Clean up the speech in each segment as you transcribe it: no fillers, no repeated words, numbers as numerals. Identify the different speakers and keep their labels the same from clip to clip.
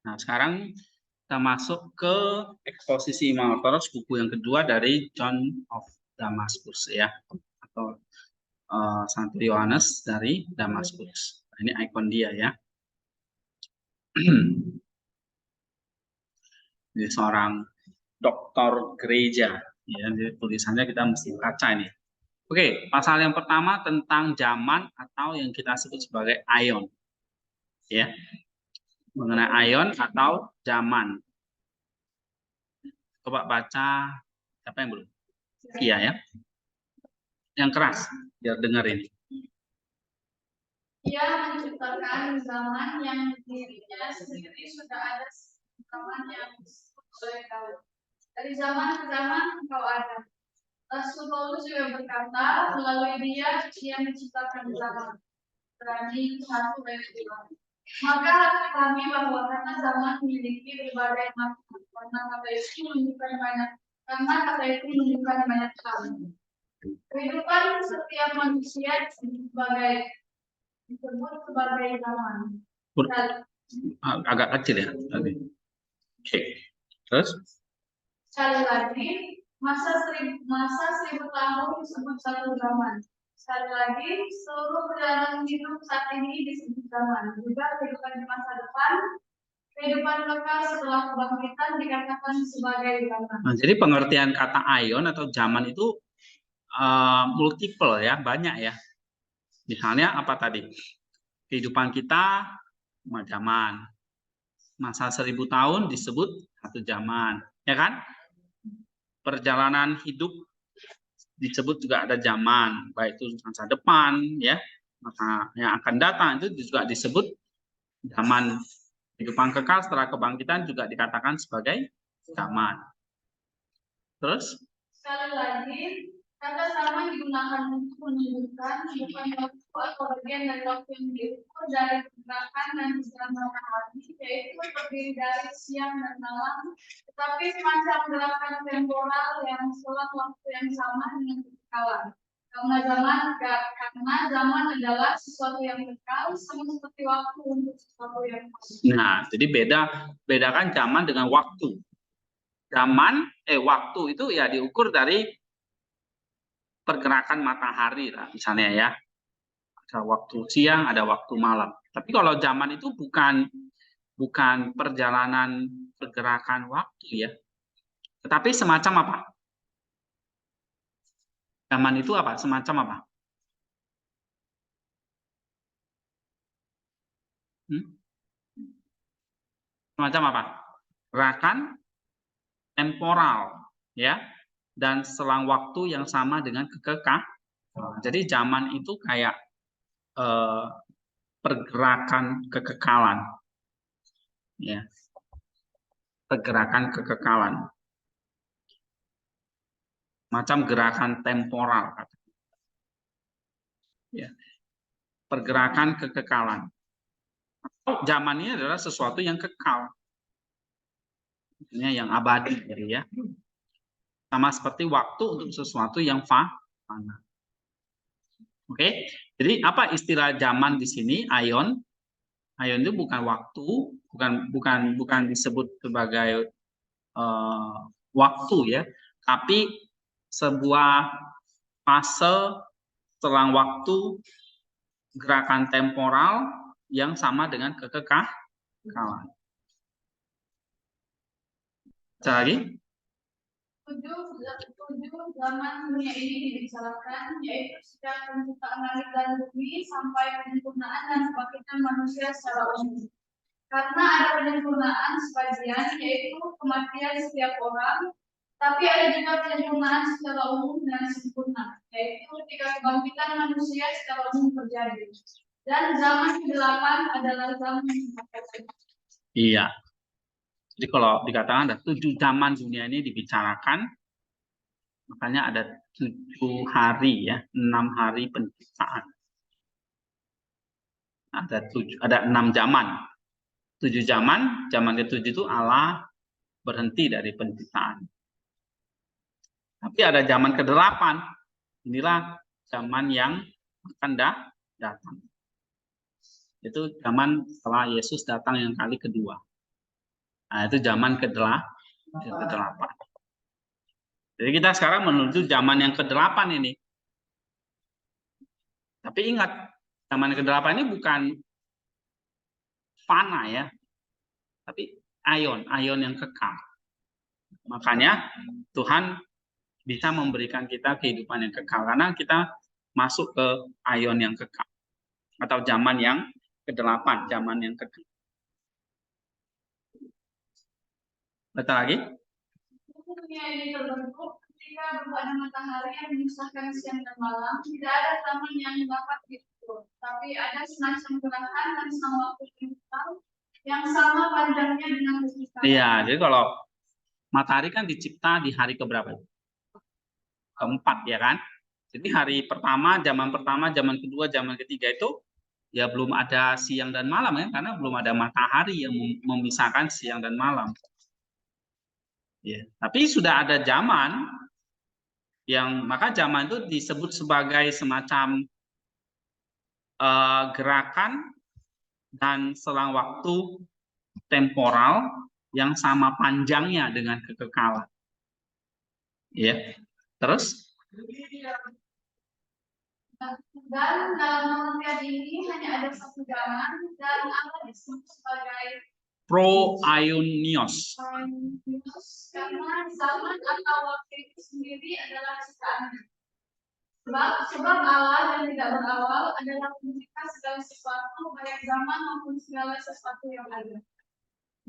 Speaker 1: Nah, sekarang kita masuk ke eksposisi Imamotoros, buku yang kedua dari John of Damascus ya, atau Santo Yohanes dari Damaskus. Nah, ini ikon dia ya. Ini seorang doktor gereja ya, jadi tulisannya kita mesti baca ini. Oke, pasal yang pertama tentang zaman atau yang kita sebut sebagai aion ya, mengenai aion atau zaman. Coba baca, siapa yang belum? Iya ya, yang keras biar dengar ini.
Speaker 2: Ia menciptakan zaman yang dirinya sendiri sudah ada zaman yang oleh kau. Dari zaman ke zaman engkau ada. Rasul Paulus juga berkata, melalui dia menciptakan zaman. Berani 1:2. Maka harus dipahami bahwa karena zaman memiliki berbagai makna, karena kata itu menunjukkan banyak hal. Kehidupan setiap manusia disebut sebagai zaman.
Speaker 1: Agak kecil ya tadi. Oke. Terus?
Speaker 2: Sekali lagi, masa 1000 tahun disebut satu zaman. Sekali lagi, seluruh perjalanan hidup saat ini disebut zaman. Juga kehidupan di masa depan, kehidupan kekal setelah kebangkitan dikatakan sebagai zaman.
Speaker 1: Nah, jadi pengertian kata aion atau zaman itu multiple ya, banyak ya. Misalnya apa tadi? Kehidupan kita zaman. Masa 1000 tahun disebut satu zaman, ya kan? Perjalanan hidup disebut juga ada zaman, baik itu masa depan ya, masa yang akan datang itu juga disebut zaman. Kehidupan kekal setelah kebangkitan juga dikatakan sebagai zaman. Terus?
Speaker 2: Sekali lagi, kata zaman digunakan untuk menunjukkan bukan waktu atau bagian dari waktu yang diukur dari pergerakan dan gerakan matahari, yaitu terdiri dari siang dan malam, tetapi semacam gerakan temporal yang selang waktu yang sama dengan kekekalan. Karena zaman adalah sesuatu yang kekal, sama seperti waktu untuk sesuatu yang pasti.
Speaker 1: Nah, jadi bedakan zaman dengan waktu. Waktu itu ya diukur dari pergerakan matahari lah, misalnya ya. Ada waktu siang, ada waktu malam. Tapi kalau zaman itu bukan perjalanan pergerakan waktu ya. Tetapi semacam apa? Zaman itu apa? Semacam apa? Semacam apa? Gerakan temporal ya, dan selang waktu yang sama dengan kekekalan. Jadi zaman itu kayak pergerakan kekekalan ya, pergerakan kekekalan, macam gerakan temporal ya, pergerakan kekekalan. Zaman ini adalah sesuatu yang kekal, yang abadi ya, sama seperti waktu untuk sesuatu yang fana. Oke, jadi apa istilah zaman di sini? Aion. Aion itu bukan waktu, bukan disebut sebagai waktu ya, tapi sebuah fase selang waktu, gerakan temporal yang sama dengan kekekalan. Lagi?
Speaker 2: 7 zaman dunia ini dibicarakan, yaitu sejak penciptaan langit dan bumi sampai penyempurnaan dan kebangkitan manusia secara umum. Karena ada penyempurnaan sebagian, yaitu kematian setiap orang, tapi ada juga penyempurnaan secara umum dan sempurna, yaitu ketika kebangkitan manusia secara umum terjadi. Dan zaman ke-8 adalah zaman yang
Speaker 1: Iya. Jadi kalau dikatakan ada 7 zaman dunia ini dibicarakan, makanya ada 7 hari ya, 6 hari penciptaan. Ada 6 zaman. 7 zaman, zaman ke-7 itu Allah berhenti dari penciptaan. Tapi ada zaman ke-8. Inilah zaman yang akan datang. Itu zaman setelah Yesus datang yang kali kedua. Nah, itu zaman ke-8. Jadi kita sekarang menuju zaman yang ke-8 ini. Tapi ingat, zaman ke-8 ini bukan fana ya, tapi ion yang kekal. Makanya Tuhan bisa memberikan kita kehidupan yang kekal karena kita masuk ke ion yang kekal atau zaman yang ke-8, zaman yang kekal. Betul lagi?
Speaker 2: Dunia ini terbentuk ketika belum ada matahari yang memisahkan siang dan malam. Tidak ada zaman yang dapat diukur, tapi ada semacam gerakan dan sama waktu yang sama panjangnya dengan penciptaan.
Speaker 1: Iya, jadi kalau matahari kan dicipta di hari keberapa? Ke-4 ya kan? Jadi hari pertama, zaman kedua, zaman ketiga itu ya belum ada siang dan malam ya, karena belum ada matahari yang memisahkan siang dan malam. Ya, tapi sudah ada zaman yang maka zaman itu disebut sebagai semacam gerakan dan selang waktu temporal yang sama panjangnya dengan kekekalan. Ya. Terus?
Speaker 2: Dan dalam pengertian ini hanya ada satu zaman dan Allah disebut sebagai
Speaker 1: pro-aionios.
Speaker 2: Karena zaman atau waktu itu sendiri adalah ciptaan. Sebab Allah yang tidak berawal adalah pencipta segala sesuatu, baik zaman maupun segala sesuatu yang ada.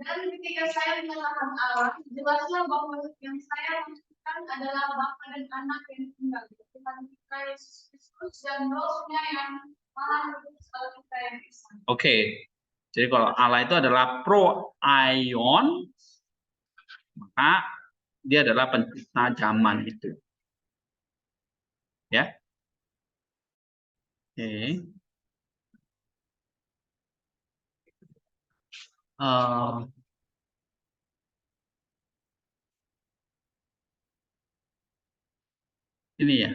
Speaker 2: Dan ketika saya menyalahkan Allah, jelaslah bahwa yang saya maksudkan adalah Bapa dan Anak yang tunggal, Tuhan kita Yesus Kristus dan Roh-Nya yang Maha Kudus Allah kita yang Esa.
Speaker 1: Oke. Jadi kalau Allah itu adalah pro-aion, maka dia adalah pencipta zaman itu. Ya. Oke. Ini ya.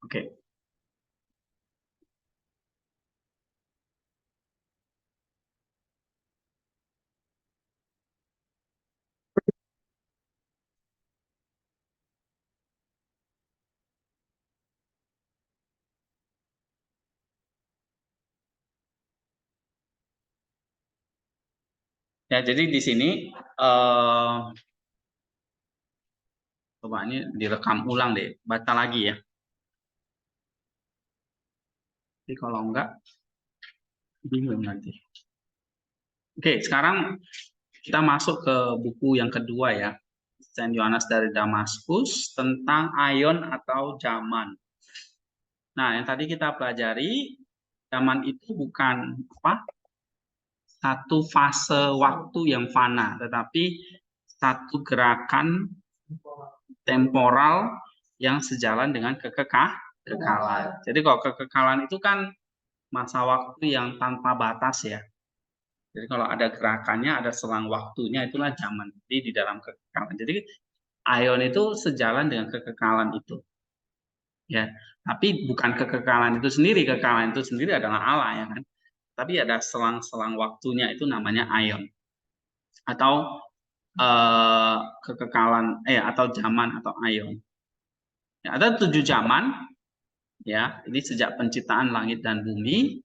Speaker 1: Oke. Ya, jadi di sini coba ini direkam ulang deh, baca lagi ya. Jadi kalau enggak bingung nanti. Oke, sekarang kita masuk ke buku yang kedua ya. Saint Yohanes dari Damaskus tentang aion atau zaman. Nah, yang tadi kita pelajari, zaman itu bukan satu fase waktu yang fana, tetapi satu gerakan temporal yang sejalan dengan kekekalan. Jadi kalau kekekalan itu kan masa waktu yang tanpa batas ya. Jadi kalau ada gerakannya, ada selang waktunya, itulah zaman. Jadi di dalam kekekalan. Jadi aion itu sejalan dengan kekekalan itu. Ya, tapi bukan kekekalan itu sendiri. Kekekalan itu sendiri adalah Allah ya kan. Tapi ada selang-selang waktunya, itu namanya aion. Atau kekekalan atau zaman atau aion. Ya, ada 7 zaman ya. Ini sejak penciptaan langit dan bumi.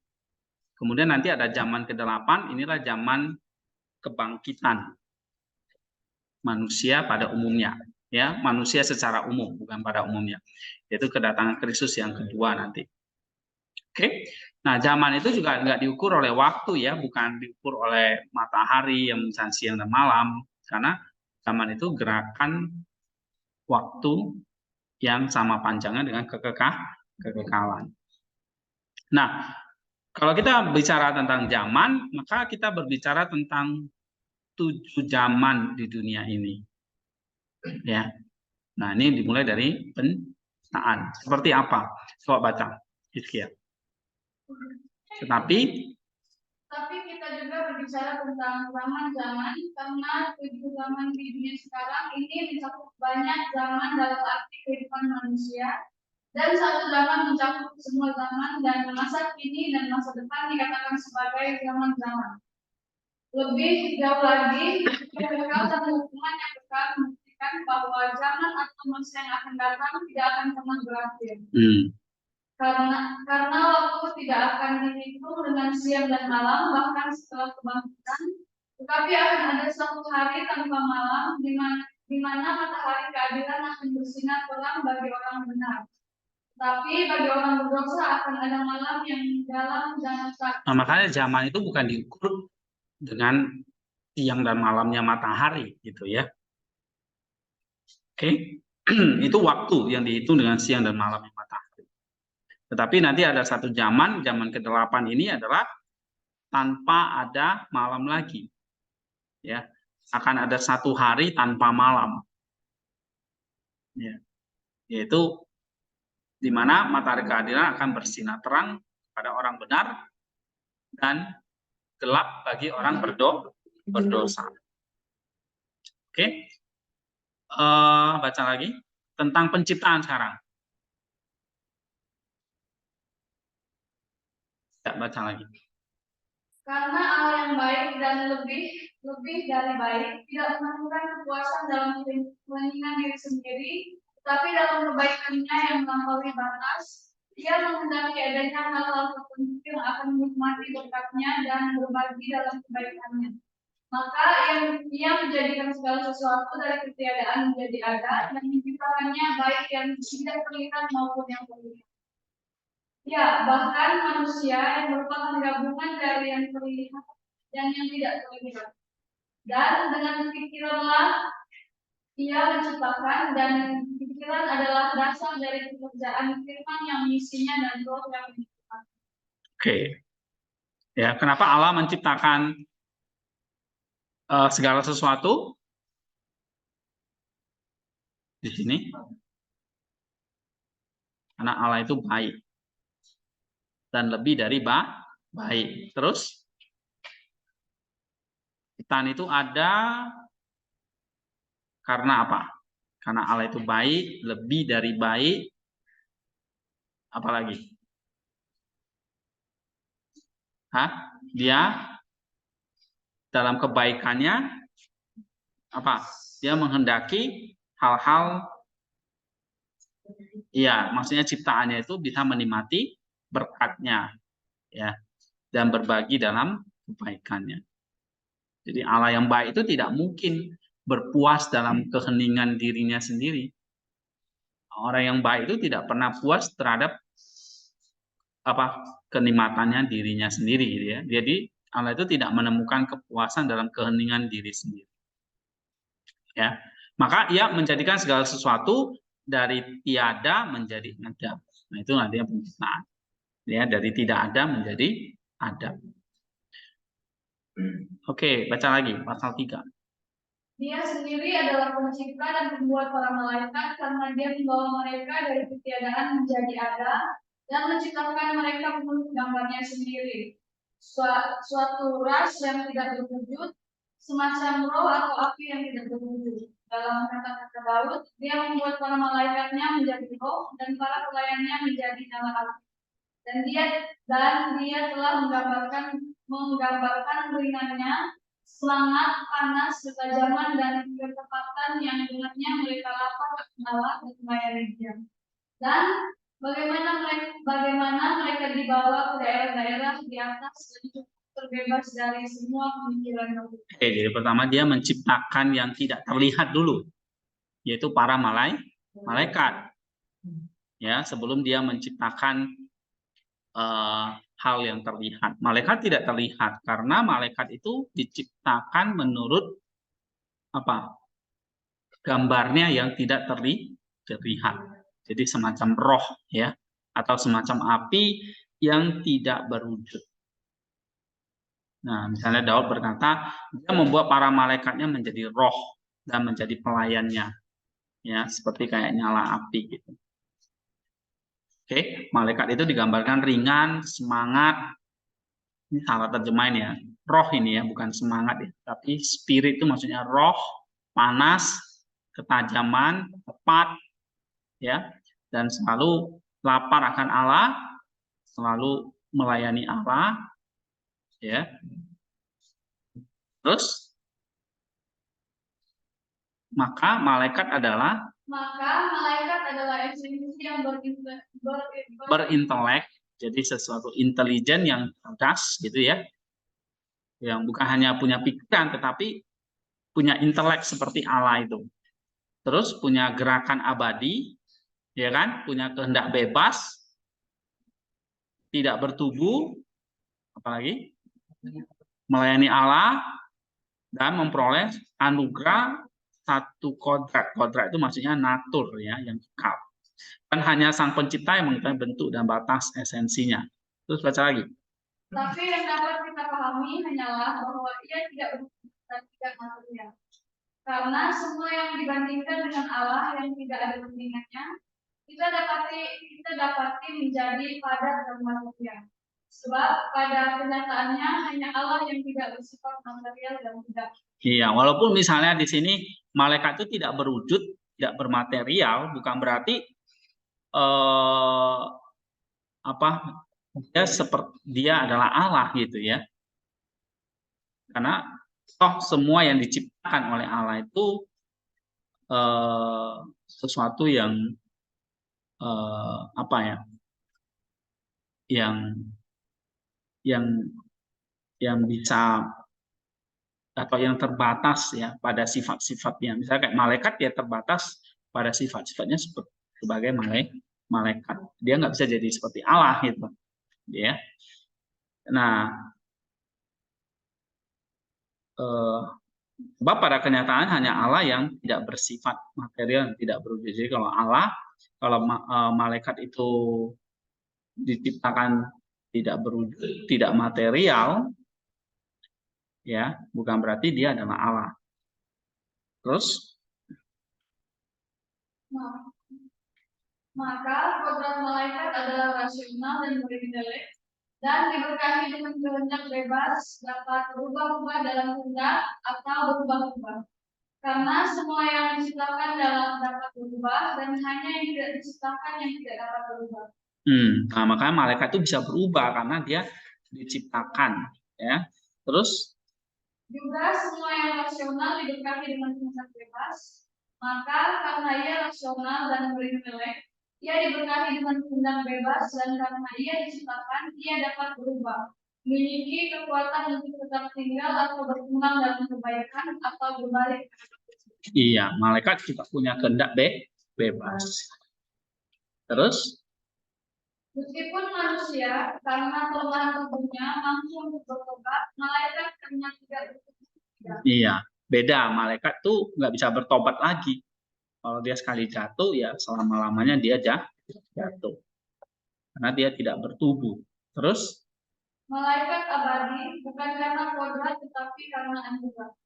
Speaker 1: Kemudian nanti ada zaman ke-8, inilah zaman kebangkitan manusia pada umumnya, ya, manusia secara umum, bukan pada umumnya. Yaitu kedatangan Kristus yang kedua nanti. Oke. Nah, zaman itu juga nggak diukur oleh waktu ya, bukan diukur oleh matahari yang misalnya siang dan malam, karena zaman itu gerakan waktu yang sama panjangnya dengan kekekalan. Nah, kalau kita bicara tentang zaman, maka kita berbicara tentang 7 zaman di dunia ini. Ya. Nah, ini dimulai dari penciptaan. Seperti apa? Coba baca, Hizkia. Tetapi
Speaker 2: kita juga berbicara tentang zaman-zaman, karena 7 zaman di dunia sekarang ini mencakup banyak zaman dalam arti kehidupan manusia. Dan satu zaman mencakup semua zaman, dan masa kini dan masa depan dikatakan sebagai zaman-zaman. Lebih jauh lagi, kekal dan hukuman yang kekal membuktikan bahwa zaman atau masa yang akan datang tidak akan pernah berakhir. Karena waktu tidak akan dihitung dengan siang dan malam, bahkan setelah kebangkitan, tetapi akan ada suatu hari tanpa malam, di mana matahari keadilan akan bersinar terang bagi orang benar. Tapi bagi orang berdosa akan ada malam yang dalam dan tak.
Speaker 1: Nah, makanya zaman itu bukan diukur dengan siang dan malamnya matahari, gitu ya. Oke, itu waktu yang dihitung dengan siang dan malamnya matahari. Tetapi nanti ada satu zaman ke-8 ini adalah tanpa ada malam lagi. Ya, akan ada satu hari tanpa malam. Ya, yaitu di mana matahari keadilan akan bersinar terang pada orang benar dan gelap bagi orang berdosa. Oke, baca lagi tentang penciptaan sekarang. Ya, baca lagi.
Speaker 2: Karena Allah yang baik dan lebih dari baik tidak menemukan kepuasan dalam kepentingan diri sendiri, tetapi dalam kebaikannya yang melampaui batas, Ia menghendaki adanya hal-hal tertentu yang akan menikmati berkatnya dan berbagi dalam kebaikannya. Maka ia menjadikan segala sesuatu dari ketiadaan menjadi ada dan menciptakannya baik yang tidak terlihat maupun yang terlihat. Ya, bahkan manusia yang merupakan gabungan dari yang terlihat dan yang tidak terlihat. Dan dengan pikiranlah ia menciptakan, dan pikiran adalah dasar dari pekerjaan firman yang misinya dan roh yang menciptakan.
Speaker 1: Oke. Ya, kenapa Allah menciptakan segala sesuatu di sini? Karena Allah itu baik dan lebih dari baik. Terus ciptaan itu ada karena apa? Karena Allah itu baik, lebih dari baik. Apalagi? Dia dalam kebaikannya apa? Dia menghendaki hal-hal, ya, maksudnya ciptaannya itu bisa menikmati berkatnya, ya, dan berbagi dalam kebaikannya. Jadi Allah yang baik itu tidak mungkin berpuas dalam keheningan dirinya sendiri. Orang yang baik itu tidak pernah puas terhadap kenikmatannya dirinya sendiri, gitu ya. Jadi Allah itu tidak menemukan kepuasan dalam keheningan diri sendiri. Ya, maka Ia menjadikan segala sesuatu dari tiada menjadi ada. Nah, itu nanti yang penciptaan. Ya, dari tidak ada menjadi ada. Oke, baca lagi pasal 3.
Speaker 2: Dia sendiri adalah pencipta dan pembuat para malaikat, karena Dia membawa mereka dari ketiadaan menjadi ada dan menciptakan mereka menurut gambarnya sendiri. Suatu ras yang tidak berwujud, semacam roh atau api yang tidak berwujud. Dalam kata-kata Daud, Dia membuat para malaikatnya menjadi roh dan para pelayannya menjadi nyala api. Dan dia telah menggambarkan ringannya, semangat, panas, ketajaman, dan ketepatan yang dengannya mereka lapar, menyala, dan melayani Dia. Dan bagaimana mereka dibawa ke daerah-daerah di atas dan terbebas dari semua pemikiran.
Speaker 1: Oke, jadi pertama Dia menciptakan yang tidak terlihat dulu, yaitu para malaikat. Ya, sebelum Dia menciptakan hal yang terlihat. Malaikat tidak terlihat karena malaikat itu diciptakan menurut gambarnya yang tidak terlihat. Jadi semacam roh, ya, atau semacam api yang tidak berwujud. Nah, misalnya Daud berkata, Dia membuat para malaikatnya menjadi roh dan menjadi pelayannya, ya, seperti kayak nyala api gitu. Oke, malaikat itu digambarkan ringan, semangat. Ini salah terjemahin ya. Roh ini ya, bukan semangat ya. Tapi spirit itu maksudnya roh, panas, ketajaman, tepat, ya, dan selalu lapar akan Allah, selalu melayani Allah, ya. Terus, maka malaikat adalah
Speaker 2: esensi yang
Speaker 1: berintelek, jadi sesuatu intelijen yang cerdas gitu ya, yang bukan hanya punya pikiran tetapi punya intelek seperti Allah itu. Terus punya gerakan abadi, ya kan, punya kehendak bebas, tidak bertubuh, apalagi melayani Allah dan memperoleh anugerah satu kodrat. Kodrat itu maksudnya natur ya, yang kekal. Dan hanya Sang Pencipta yang mengetahui bentuk dan batas esensinya. Terus baca lagi.
Speaker 2: Tapi yang dapat kita pahami hanyalah bahwa ia tidak berbentuk dan tidak material. Karena semua yang dibandingkan dengan Allah yang tidak ada bandingannya, kita dapati menjadi padat dan material. Sebab pada kenyataannya hanya Allah yang tidak bersifat material dan tidak.
Speaker 1: Iya, walaupun misalnya di sini malaikat itu tidak berwujud, tidak bermaterial, bukan berarti dia adalah Allah gitu ya. Karena semua yang diciptakan oleh Allah itu sesuatu yang yang bisa atau yang terbatas ya pada sifat-sifatnya. Misalnya kayak malaikat ya terbatas pada sifat-sifatnya sebagai malaikat. Dia nggak bisa jadi seperti Allah gitu, ya. Nah, sebab pada kenyataan hanya Allah yang tidak bersifat material, tidak berwujud. Jadi kalau malaikat itu diciptakan tidak berwujud, tidak material, ya bukan berarti dia adalah Allah. Terus
Speaker 2: maka kodrat malaikat adalah rasional dan berintelek dan diberkahi dengan kehendak bebas, dapat berubah-ubah dalam kehendak atau berubah-ubah. Karena semua yang diciptakan dapat berubah dan hanya yang tidak diciptakan yang tidak dapat berubah.
Speaker 1: Nah, makanya malaikat itu bisa berubah karena dia diciptakan, ya. Terus
Speaker 2: juga semua yang rasional diberkahi dengan kehendak bebas, maka karena ia rasional dan berintelek, ia diberkahi dengan kehendak bebas dan karena ia diciptakan, ia dapat berubah, memiliki kekuatan untuk tetap tinggal atau berkembang dalam kebaikan atau berbalik.
Speaker 1: Iya, malaikat juga punya kehendak bebas. Terus
Speaker 2: meskipun manusia karena kelemahan tubuhnya mampu untuk bertobat, malaikat hanya tidak bertobat.
Speaker 1: Iya, beda. Malaikat tuh nggak bisa bertobat lagi. Kalau dia sekali jatuh, ya selama-lamanya dia jatuh. Karena dia tidak bertubuh. Terus
Speaker 2: malaikat abadi bukan karena kodrat tetapi karena anugerah.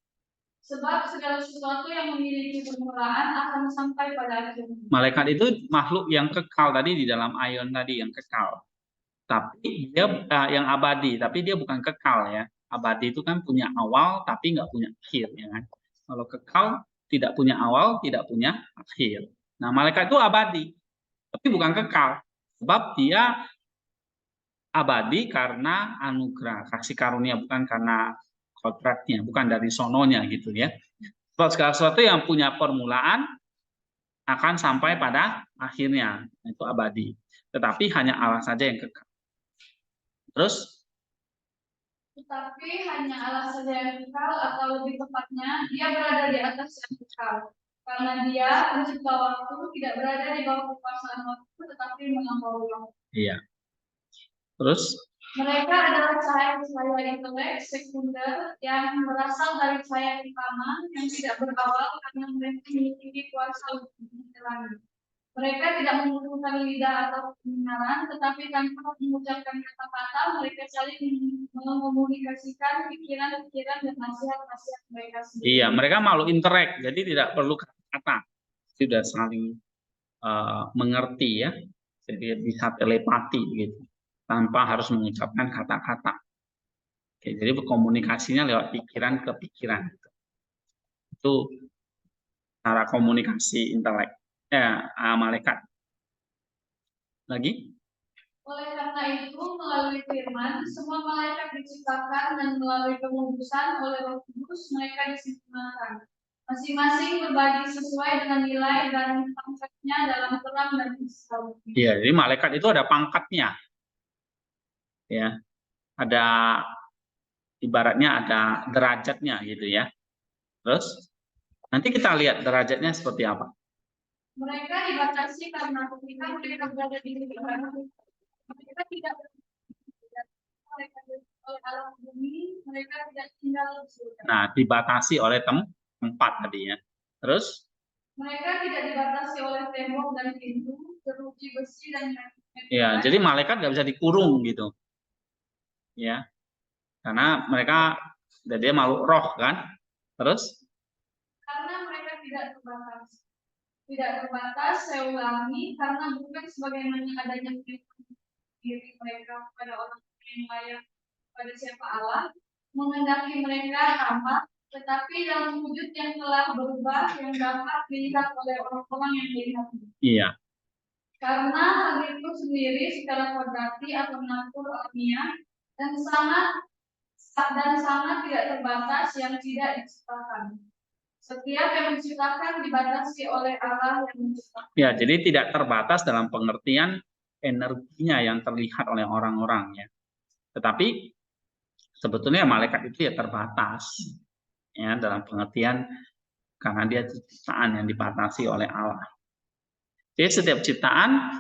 Speaker 2: Sebab segala sesuatu yang memiliki permulaan akan sampai pada akhirnya.
Speaker 1: Malaikat itu makhluk yang kekal tadi di dalam ayon tadi yang kekal. Tapi dia yang abadi, tapi dia bukan kekal ya. Abadi itu kan punya awal tapi nggak punya akhir ya kan. Kalau kekal tidak punya awal, tidak punya akhir. Nah, malaikat itu abadi, tapi bukan kekal. Sebab dia abadi karena anugerah, kasih karunia, bukan karena kodratnya, bukan dari sononya gitu ya. Sebab segala sesuatu yang punya permulaan akan sampai pada akhirnya, itu abadi. Tetapi hanya Allah saja yang kekal. Terus
Speaker 2: tetapi hanya Allah saja yang kekal, atau lebih tepatnya dia berada di atas yang kekal. Karena dia pencipta waktu tidak berada di bawah kekuasaan waktu, tetapi melampaui waktu.
Speaker 1: Iya. Terus
Speaker 2: mereka adalah cahaya-cahaya intelek sekunder yang berasal dari cahaya utama yang tidak berawal karena mereka memiliki kuasa untuk menjalani. Mereka tidak membutuhkan lidah atau pendengaran, tetapi tanpa mengucapkan kata-kata, mereka saling mengomunikasikan pikiran-pikiran dan nasihat-nasihat mereka sendiri.
Speaker 1: Iya, mereka makhluk intelek, jadi tidak perlu kata-kata, sudah saling mengerti ya, jadi bisa telepati gitu, tanpa harus mengucapkan kata-kata. Oke, jadi berkomunikasinya lewat pikiran ke pikiran. Itu cara komunikasi intelek, malaikat. Lagi?
Speaker 2: Oleh karena Karena itu, melalui firman, semua malaikat diciptakan dan melalui pengudusan oleh Roh Kudus mereka disempurnakan. Masing-masing berbagi sesuai dengan nilai dan pangkatnya dalam terang dan Islam.
Speaker 1: Iya, jadi malaikat itu ada pangkatnya. Ya. Ada ibaratnya ada derajatnya gitu ya. Terus nanti kita lihat derajatnya seperti apa.
Speaker 2: Mereka dibatasi karena ketika mereka berada di lingkungan, mereka tidak mereka oleh alam bumi, mereka tidak tinggal di surga.
Speaker 1: Nah, dibatasi oleh tempat tadi ya. Terus
Speaker 2: mereka tidak dibatasi oleh tembok dan pintu, jeruji besi dan
Speaker 1: ya, jadi malaikat nggak bisa dikurung gitu. Ya. Karena mereka dia makhluk roh kan. Terus
Speaker 2: karena mereka tidak terbatas. Tidak terbatas, saya ulangi, karena bukan sebagaimana adanya diri mereka pada orang yang layak pada siapa Allah, mengendaki mereka tamat, tetapi dalam wujud yang telah berubah yang dapat dilihat oleh orang-orang yang melihatnya.
Speaker 1: iya.
Speaker 2: Karena hal itu sendiri secara kodrati atau natur alamiah dan sangat tidak terbatas yang tidak diciptakan. Setiap yang diciptakan dibatasi oleh Allah yang menciptakan. Ya,
Speaker 1: jadi tidak terbatas dalam pengertian energinya yang terlihat oleh orang-orang ya. Tetapi sebetulnya malaikat itu ya terbatas ya dalam pengertian karena dia ciptaan yang dibatasi oleh Allah. Jadi setiap ciptaan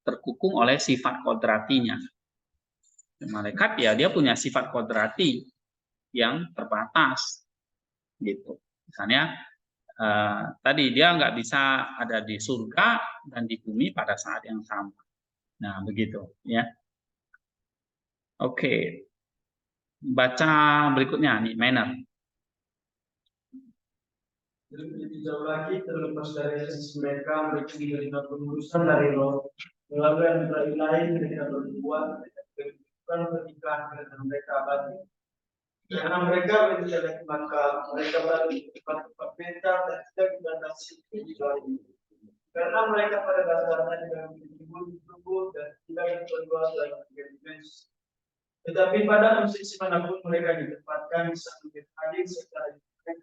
Speaker 1: terkukung oleh sifat kodratinya. Malaikat ya dia punya sifat kodrati yang terbatas gitu. Misalnya tadi dia nggak bisa ada di surga dan di bumi pada saat yang sama. Nah begitu ya. Oke, baca berikutnya nih Manner.
Speaker 3: Lebih jauh lagi terlepas dari sisi mereka menerima pengurusan dari Roh melalui anugerah ilahi mereka berbuat bukan pernikahan dengan mereka abadi. Karena mereka berjalan maka mereka berada di tempat-tempat mental dan tidak dibatasi di luar ini. Karena mereka pada dasarnya juga memiliki tubuh dan tidak diperluas dalam tiga dimensi. Tetapi pada posisi manapun mereka ditempatkan bisa menjadi hadir secara direct,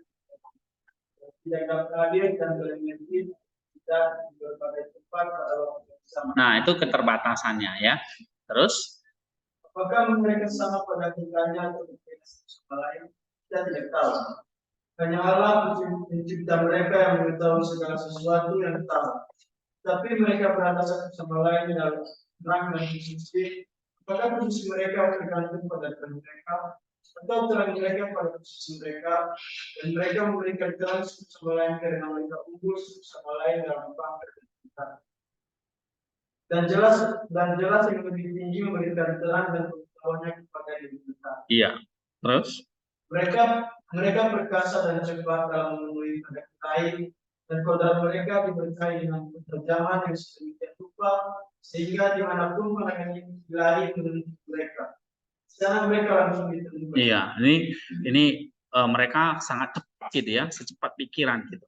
Speaker 3: tidak dapat hadir dan beremeti tidak di berbagai tempat pada waktu yang sama.
Speaker 1: Nah itu keterbatasannya ya. Terus
Speaker 3: apakah mereka sama pada tingkahnya atau berbeda sama lain? Kita tidak tahu. Hanya Allah pencipta mereka yang mengetahui segala sesuatu yang tahu. Tapi mereka berada satu sama lain dalam terang dan posisi. Apakah posisi mereka tergantung pada terang mereka atau terang mereka pada posisi mereka, dan mereka memberikan terang satu sama lain karena mereka unggul satu sama lain dalam pangkat kita. Dan jelas yang lebih tinggi memberikan terang dan pengetahuannya kepada diri kita.
Speaker 1: Iya. Terus
Speaker 3: mereka perkasa dan cepat dalam memenuhi kehendak lain, dan kodrat mereka diberkahi dengan keterjaman yang sedemikian rupa sehingga dimanapun pandangan ilahi menuju mereka, secara mereka langsung diterima.
Speaker 1: Iya, ini mereka sangat cepat gitu ya, secepat pikiran gitu.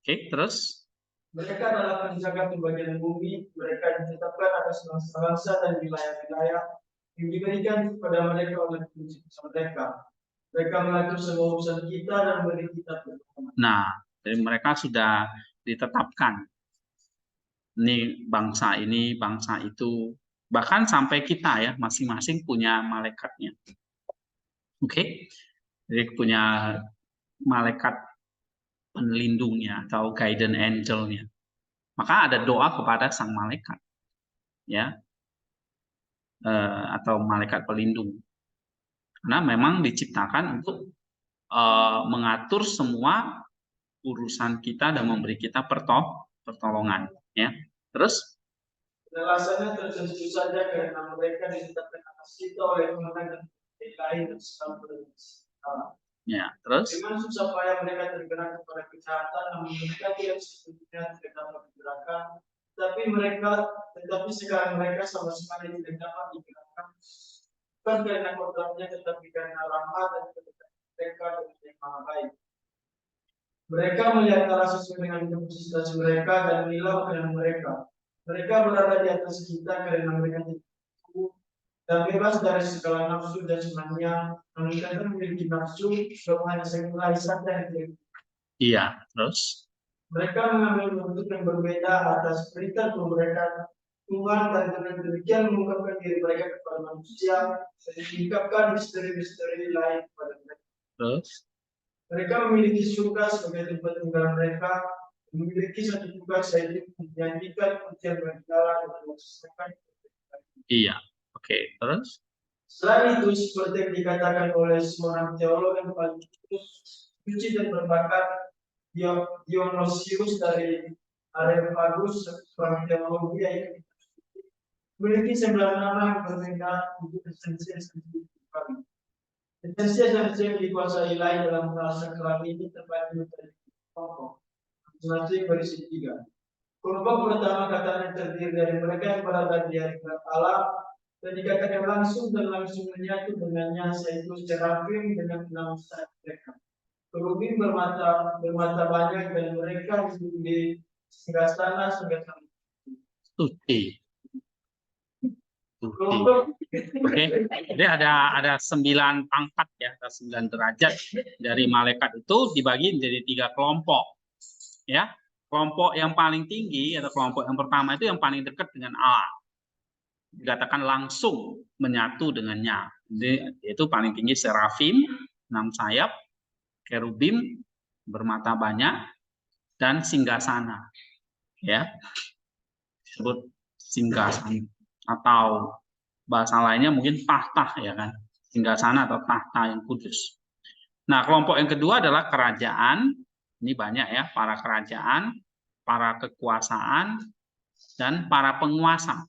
Speaker 1: Oke, terus
Speaker 3: mereka adalah penjaga pembagian bumi, mereka ditetapkan atas bangsa-bangsa dan wilayah-wilayah yang diberikan kepada mereka oleh pencipta mereka. Mereka mengatur semua urusan kita dan beri kita pertolongan.
Speaker 1: Nah, jadi mereka sudah ditetapkan. Ini, bangsa itu, bahkan sampai kita ya, masing-masing punya malaikatnya. Oke, jadi punya malaikat penlindungnya atau guardian angel-nya. Maka ada doa kepada sang malaikat, ya, atau malaikat pelindung. Karena memang diciptakan untuk mengatur semua urusan kita dan memberi kita pertolongan, ya. Terus
Speaker 3: alasannya tertentu saja karena mereka ditetapkan atas kita oleh Tuhan dan lain dan selalu bersalah.
Speaker 1: Ya, terus
Speaker 3: dengan susah payah mereka tergerak kepada kejahatan, namun mereka tidak sebetulnya tidak dapat digerakkan. Tetapi sekarang mereka sama sekali tidak dapat digerakkan. Bukan karena kodratnya, tetapi karena rahmat dan kebenaran mereka dengan yang maha baik. Mereka melihat Allah sesuai dengan kapasitas mereka dan milah dengan mereka. Mereka berada di atas kita karena mereka tidak tahu dan bebas dari segala nafsu jasmaninya. Mereka memiliki nafsu, hanya sekedar saja yang tidak.
Speaker 1: Iya, terus
Speaker 3: Mereka mengambil bentuk yang berbeda atas perintah mereka Tuhan dan dengan demikian mengungkapkan diri mereka kepada manusia dan mengungkapkan misteri-misteri lain kepada mereka.
Speaker 1: terus
Speaker 3: Mereka memiliki surga sebagai tempat tinggal mereka, memiliki satu tugas yaitu menjanjikan ujian bagi Allah dan melaksanakan.
Speaker 1: iya, oke, terus
Speaker 3: Selain itu, seperti yang dikatakan oleh seorang teolog yang paling suci dan berbakat, Dionysius dari Areopagus, seorang teologi yang memiliki 9 nama yang berbeda untuk esensi-esensi kami. Esensi-esensi yang dikuasai lain dalam bahasa kami ini terbagi menjadi kelompok, masing-masing berisi 3. Kelompok pertama katanya terdiri dari mereka yang berada di hadirat Allah dan dikatakan langsung dan langsung menyatu dengannya, yaitu serafim dengan 6 sayap mereka. Kerubim bermata banyak dan mereka di singgasana.
Speaker 1: suci. Oke, jadi ada 9 pangkat ya, ada 9 derajat dari malaikat itu dibagi menjadi 3 kelompok. Ya, kelompok yang paling tinggi atau kelompok yang pertama itu yang paling dekat dengan Allah. Dikatakan langsung menyatu dengannya. Jadi, itu paling tinggi serafim, 6 sayap, kerubim bermata banyak, dan singgasana. Ya, disebut singgasana atau bahasa lainnya mungkin tahtah ya kan, singgasana atau tahta yang kudus. Nah, kelompok yang kedua adalah kerajaan. Ini banyak ya, para kerajaan, para kekuasaan, dan para penguasa.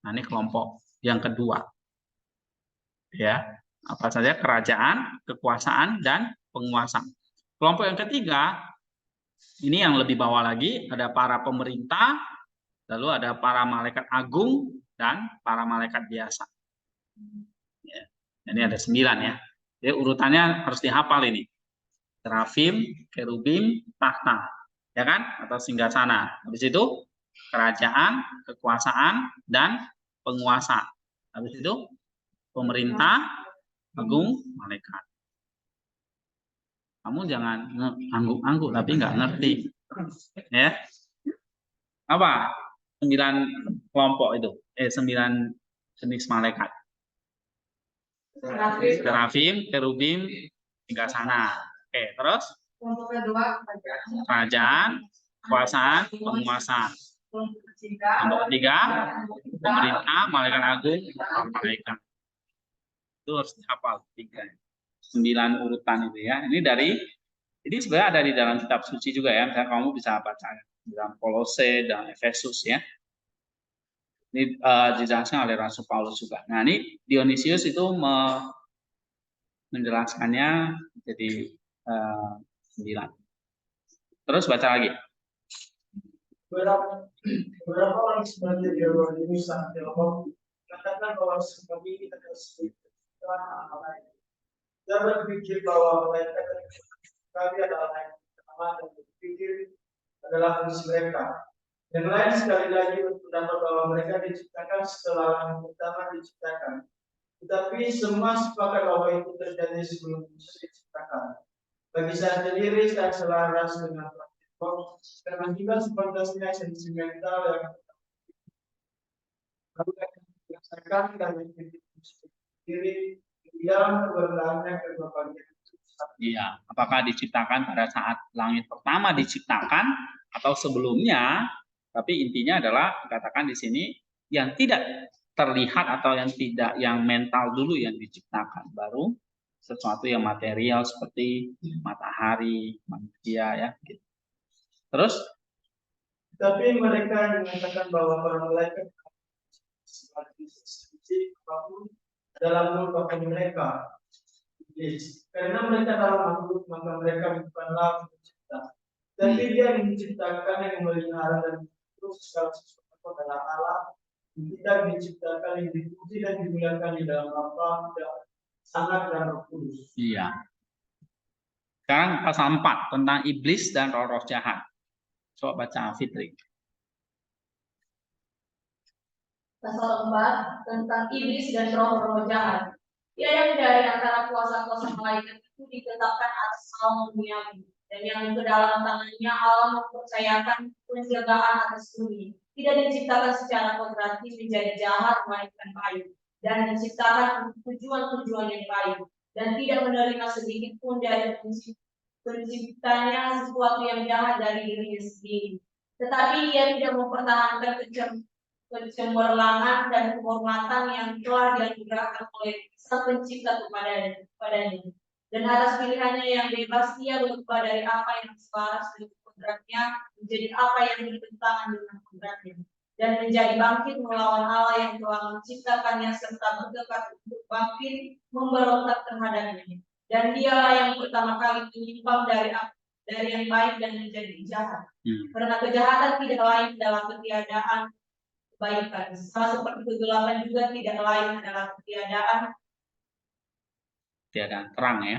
Speaker 1: Nah, ini kelompok yang kedua. Ya, apa saja kerajaan, kekuasaan, dan penguasa. Kelompok yang ketiga, ini yang lebih bawah lagi, ada para pemerintah, lalu ada para malaikat agung, dan para malaikat biasa. Ya, ini ada 9 ya. Jadi urutannya harus dihafal ini. Serafim, kerubim, tahta, ya kan? Atau singgasana. Habis itu kerajaan, kekuasaan, dan penguasa. Habis itu pemerintah, agung, malaikat. Kamu jangan angguk-angguk tapi nggak ngerti, ya? Apa? 9 kelompok itu, 9 jenis malaikat. Serafim, kerubim, singgasana. Oke, terus? Kerajaan, kekuasaan, penguasa. Kelompok ketiga, pemerintah, malaikat agung, malaikat. Itu harus dihafal 3. 9 urutan itu ya. Ini sebenarnya ada di dalam kitab suci juga ya. Misalnya kamu bisa baca di dalam Kolose dan Efesus ya. Ini dijelaskan oleh Rasul Paulus juga. Nah, ini Dionysius itu menjelaskannya jadi 9. Terus baca lagi.
Speaker 3: Beberapa orang sebenarnya di luar ini sangat teolog katakan bahwa seperti kita harus kita berpikir bahwa mereka kami adalah yang pertama dan berpikir adalah fungsi mereka. Yang lain sekali lagi berpendapat bahwa mereka diciptakan setelah yang pertama diciptakan. Tetapi semua sepakat bahwa itu terjadi sebelum diciptakan. Bagi saya sendiri, saya selaras dengan karena juga sepantasnya sentimental yang dirasakan dan diri di dalam keberadaannya keberbahagiaan.
Speaker 1: Iya, apakah diciptakan pada saat langit pertama diciptakan atau sebelumnya? Tapi intinya adalah dikatakan di sini yang tidak terlihat atau yang mental dulu yang diciptakan, baru sesuatu yang material seperti matahari, manusia ya. Gitu. Terus?
Speaker 3: Tapi mereka mengatakan bahwa para malaikat dalam merupakan mereka. Karena mereka dalam makhluk, maka mereka bukanlah pencipta. Tapi dia yang menciptakan, yang memelihara dan terus segala sesuatu adalah Allah. Kita diciptakan, yang dipuji dan dimuliakan di dalam apa dan sangat dan Roh Kudus.
Speaker 1: Iya. Sekarang pasal 4 tentang iblis dan roh-roh jahat. Coba baca Fitri.
Speaker 2: Pasal 4 tentang iblis dan roh-roh jahat. Ia yang dari antara kuasa-kuasa malaikat itu ditetapkan atas alam duniawi, dan yang ke dalam tangannya Allah mempercayakan penjagaan atas bumi. Tidak diciptakan secara kodratif menjadi jahat melainkan baik, dan diciptakan tujuan-tujuan yang baik, dan tidak menerima sedikit pun dari penciptanya sesuatu yang jahat dari dirinya sendiri. Tetapi ia tidak mempertahankan kecemerlangan dan kehormatan yang telah dianugerahkan oleh Sang Pencipta kepadanya. Dan atas pilihannya yang bebas, ia berubah dari apa yang selaras dengan kodratnya menjadi apa yang bertentangan dengan kodratnya, dan menjadi bangkit melawan Allah yang telah menciptakannya serta berdekat untuk bangkit memberontak terhadapnya. Dan dialah yang pertama kali menyimpang dari yang baik dan menjadi jahat. Karena kejahatan tidak lain dalam ketiadaan kebaikan. Sama seperti kegelapan juga tidak lain adalah ketiadaan
Speaker 1: terang ya.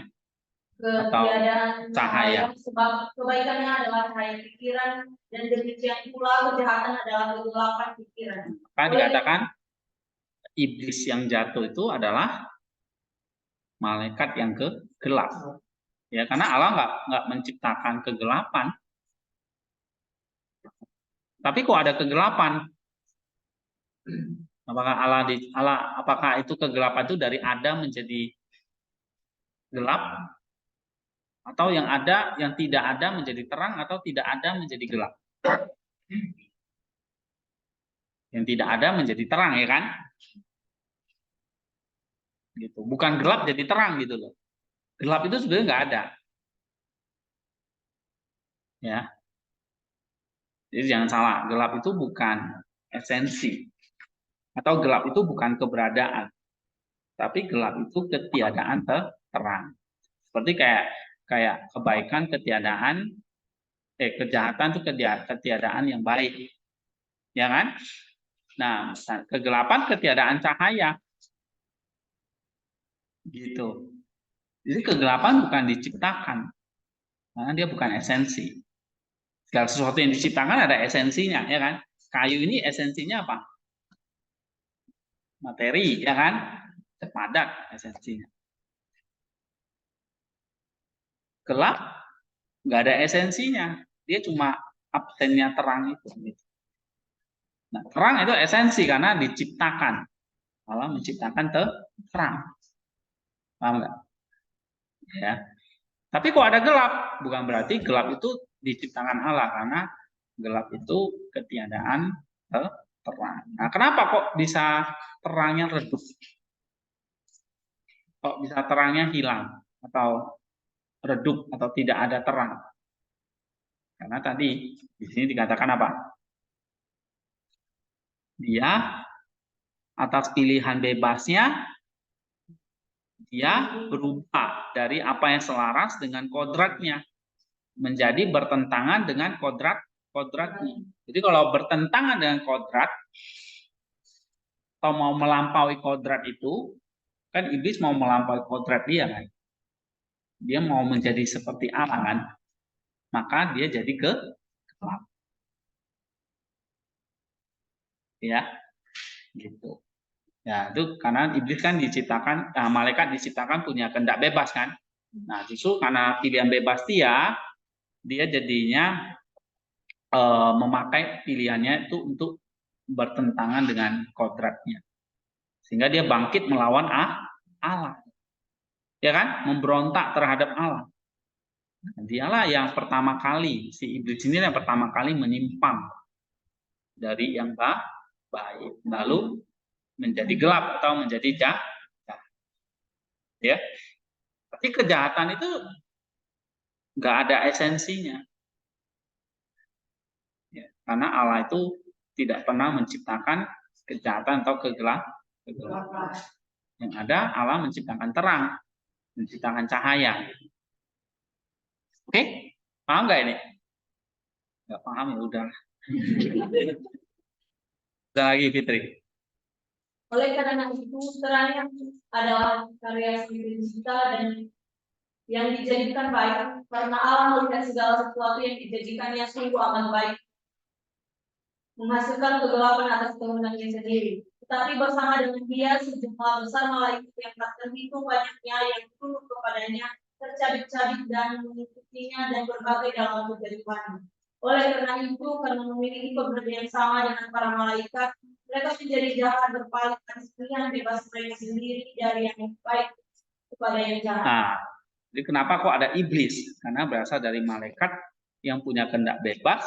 Speaker 2: Ketiadaan
Speaker 1: cahaya.
Speaker 2: Sebab kebaikannya adalah cahaya pikiran, dan demikian pula kejahatan adalah kegelapan pikiran.
Speaker 1: Maka dikatakan iblis yang jatuh itu adalah malaikat yang gelap. Ya, karena Allah nggak menciptakan kegelapan. Tapi kok ada kegelapan? Apakah apakah itu kegelapan itu dari Adam menjadi gelap, atau yang tidak ada menjadi terang, atau tidak ada menjadi gelap? Yang tidak ada menjadi terang, ya kan? Gitu. Bukan gelap jadi terang gitu loh. Gelap itu sebenarnya nggak ada. Ya. Jadi jangan salah, gelap itu bukan esensi. Atau gelap itu bukan keberadaan. Tapi gelap itu ketiadaan terang. Seperti kayak kebaikan ketiadaan, kejahatan itu ketiadaan yang baik. Ya kan? Nah, kegelapan ketiadaan cahaya. Gitu. Jadi kegelapan bukan diciptakan. Karena dia bukan esensi. Segala sesuatu yang diciptakan ada esensinya, ya kan? Kayu ini esensinya apa? Materi, ya kan? Padat esensinya. Gelap nggak ada esensinya, dia cuma absennya terang itu. Nah, terang itu esensi karena diciptakan. Allah menciptakan terang. Paham nggak? Ya. Tapi kok ada gelap? Bukan berarti gelap itu diciptakan Allah, karena gelap itu ketiadaan terang. Nah, kenapa kok bisa terangnya redup? Kok bisa terangnya hilang atau redup atau tidak ada terang? Karena tadi di sini dikatakan apa? Dia atas pilihan bebasnya dia berubah dari apa yang selaras dengan kodratnya menjadi bertentangan dengan kodratnya. Jadi kalau bertentangan dengan kodrat atau mau melampaui kodrat itu, kan iblis mau melampaui kodrat dia kan. Dia mau menjadi seperti Allah kan. Maka dia jadi gelap. Ya. Gitu. Ya, itu karena iblis kan diciptakan, malaikat diciptakan punya kehendak bebas kan. Nah, justru karena pilihan bebas dia jadinya memakai pilihannya itu untuk bertentangan dengan kodratnya. Sehingga dia bangkit melawan Allah. Ya kan? Memberontak terhadap Allah. Nah, dialah yang pertama kali, si iblis ini yang pertama kali menyimpang dari yang baik. Lalu menjadi gelap atau menjadi jahat. Ya. Tapi kejahatan itu nggak ada esensinya. Ya, karena Allah itu tidak pernah menciptakan kejahatan atau kegelapan. Yang ada Allah menciptakan terang, menciptakan cahaya. Oke? Paham nggak ini? Nggak paham ya udah. Udah lagi Fitri.
Speaker 2: Oleh karena itu, terang adalah karya Sang Pencipta dan yang dijadikan baik, karena Allah melihat segala sesuatu yang dijadikannya sungguh amat baik, menghasilkan kegelapan atas kehendaknya sendiri.
Speaker 4: Tapi bersama dengan dia sejumlah besar malaikat yang tak terhitung banyaknya yang tunduk kepadanya, tercabik-cabik dan mengikutinya dan berbagai dalam kehidupannya. Oleh karena itu, karena memiliki keberanian sama dengan para malaikat, mereka menjadi jahat berpaling atas pilihan bebas mereka sendiri dari yang baik kepada yang jahat.
Speaker 1: Nah, jadi kenapa kok ada iblis? Karena berasal dari malaikat yang punya kehendak bebas,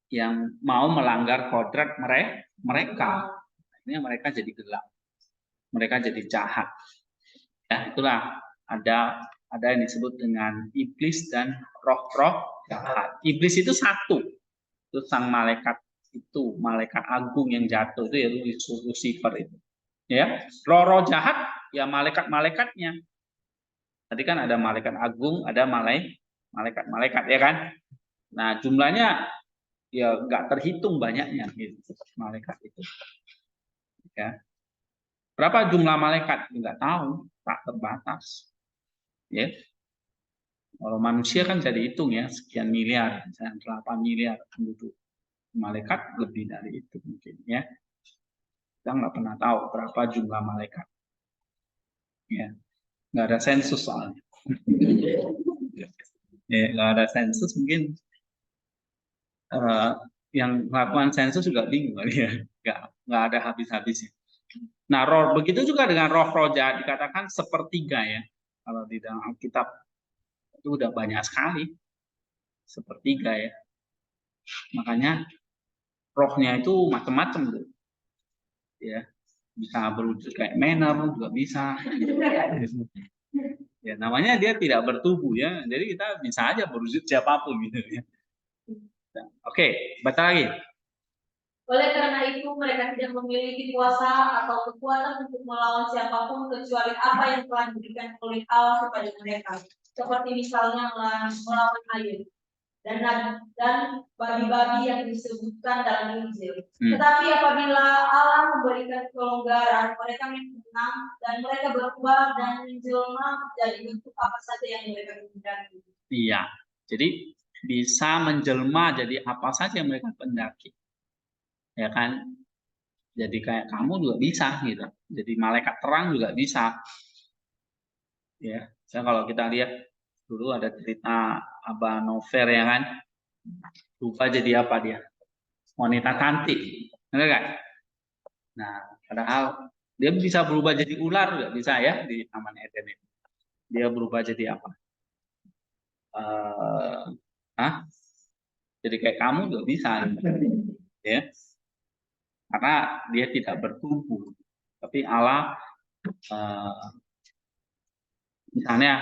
Speaker 1: yang mau melanggar kodrat mereka. Ini mereka jadi gelap, mereka jadi jahat. Ya, itulah ada yang disebut dengan iblis dan roh-roh jahat. Iblis itu satu, itu sang malaikat itu, malaikat agung yang jatuh itu yaitu Lucifer itu. Ya, roh-roh jahat ya malaikat-malaikatnya. Tadi kan ada malaikat agung, ada malaikat-malaikat ya kan. Nah, jumlahnya ya nggak terhitung banyaknya gitu, malaikat itu. Ya. Berapa jumlah malaikat? Nggak tahu, tak terbatas. Ya. Kalau manusia kan jadi hitung ya, sekian miliar, misalnya 8 miliar penduduk. Malaikat lebih dari itu mungkin ya. Kita nggak pernah tahu berapa jumlah malaikat. Ya. Nggak ada sensus soalnya. Ya, nggak ada sensus mungkin yang melakukan sensus juga bingung ya. Nggak ada habis-habisnya. Nah, roh begitu juga dengan roh-roh jahat dikatakan sepertiga ya. Kalau di dalam Alkitab itu udah banyak sekali sepertiga ya. Makanya rohnya itu macam-macam tuh. Ya, bisa berwujud kayak manner juga bisa. Ya, namanya dia tidak bertubuh ya. Jadi kita bisa aja berwujud siapapun gitu ya. Oke, baca lagi.
Speaker 4: Oleh karena itu, mereka tidak memiliki kuasa atau kekuatan untuk melawan siapapun kecuali apa yang telah diberikan oleh Allah kepada mereka. Seperti misalnya melawan air dan babi-babi yang disebutkan dalam Injil. Tetapi apabila Allah memberikan kelonggaran, mereka menang dan mereka berubah dan menjelma menjadi bentuk apa saja yang mereka kehendaki.
Speaker 1: Iya, jadi bisa menjelma jadi apa saja yang mereka kehendaki. Ya kan, jadi kayak kamu juga bisa gitu, jadi malaikat terang juga bisa ya. Misalnya kalau kita lihat dulu ada cerita Abah Nover ya kan, lupa jadi apa dia, wanita cantik, benar kan? Nah, padahal dia bisa berubah jadi ular juga bisa ya di Taman Eden itu. Dia berubah jadi apa? Jadi kayak kamu juga bisa ya. Karena dia tidak bertubuh, tapi Allah misalnya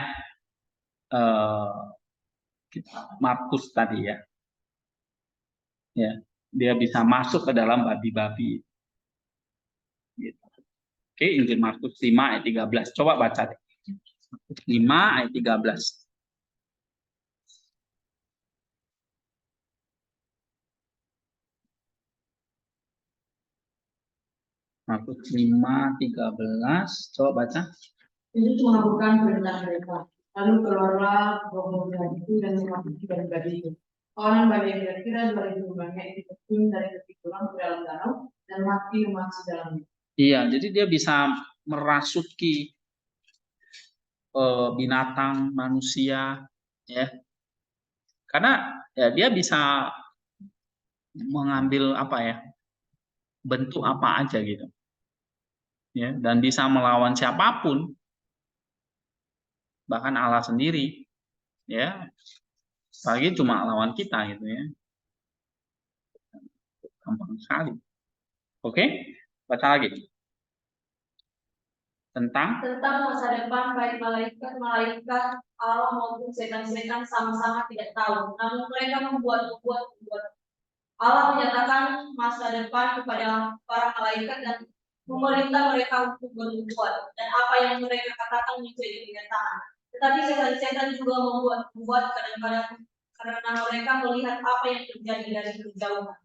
Speaker 1: Markus tadi ya, dia bisa masuk ke dalam babi-babi. Gitu. Oke, Injil Markus 5 ayat 13, coba baca deh. 5 ayat 13. Markus 5:13, coba baca.
Speaker 2: Itu melakukan perintah mereka. Lalu keluarlah roh jahat itu dan memasuki babi-babi itu. Orang babi yang kira-kira 2000 banyak itu terjun dari tepi tulang ke dalam danau dan mati masih dalamnya.
Speaker 1: Iya, jadi dia bisa merasuki binatang, manusia, ya. Karena ya dia bisa mengambil apa ya, bentuk apa aja gitu, ya, dan bisa melawan siapapun, bahkan Allah sendiri, ya. Apalagi cuma lawan kita gitu ya, gampang sekali. Oke, baca lagi tentang
Speaker 4: masa depan baik malaikat Allah maupun setan-setan sama-sama tidak tahu, namun mereka membuat. Allah menyatakan masa depan kepada para malaikat dan memerintah mereka untuk berbuat, dan apa yang mereka katakan menjadi kenyataan. Tetapi setan-setan juga membuat kadang-kadang karena mereka melihat apa yang terjadi dari kejauhan.